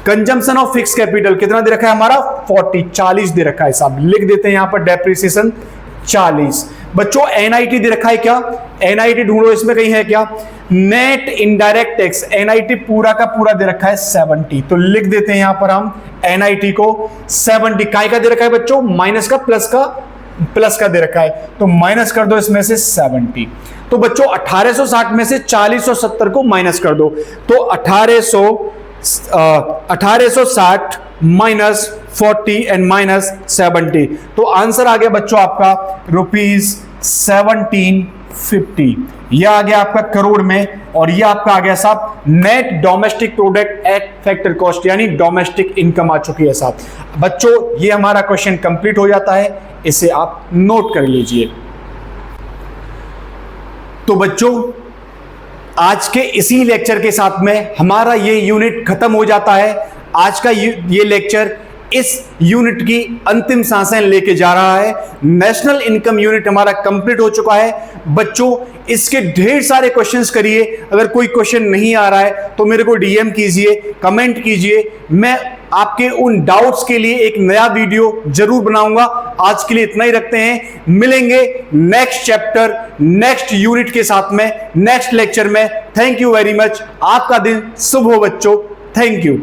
Speaker 1: कंजम्पशन ऑफ फिक्स कैपिटल कितना दे रखा है हमारा? 40 दे रखा है साहब, लिख देते हैं यहां पर डेप्रिसिएशन 40। बच्चों NIT दे रखा है क्या? NIT ढूंढो, इसमें कहीं है क्या? नेट इनडायरेक्ट टैक्स, NIT पूरा का पूरा दे रखा है 70, तो लिख देते हैं यहां पर हम NIT को 70। काय का दे रखा है बच्चों? माइनस का प्लस का दे रखा है, तो माइनस कर दो इसमें से 70। तो बच्चों 1860 में से 40 और 70 को माइनस कर दो, तो 1860 माइनस 40 एंड माइनस 70, तो आंसर आ गया बच्चों आपका ₹1750। यह आ गया आपका करोड़ में, और यह आपका आ गया साहब net domestic product at factor cost, यानी डोमेस्टिक इनकम आ चुकी है साहब। बच्चों ये हमारा क्वेश्चन कंप्लीट हो जाता है, इसे आप नोट कर लीजिए। तो बच्चों आज के इसी लेक्चर के साथ में हमारा ये यूनिट खत्म हो जाता है। आज का ये लेक्चर इस यूनिट की अंतिम सांसें लेके जा रहा है। नेशनल इनकम यूनिट हमारा कंप्लीट हो चुका है। बच्चों इसके ढेर सारे क्वेश्चंस करिए, अगर कोई क्वेश्चन नहीं आ रहा है तो मेरे को DM कीजिए, कमेंट कीजिए, मैं आपके उन डाउट्स के लिए एक नया वीडियो जरूर बनाऊंगा। आज के लिए इतना ही रखते हैं, मिलेंगे नेक्स्ट चैप्टर नेक्स्ट यूनिट के साथ में नेक्स्ट लेक्चर में। थैंक यू वेरी मच, आपका दिन शुभ हो बच्चों, थैंक यू।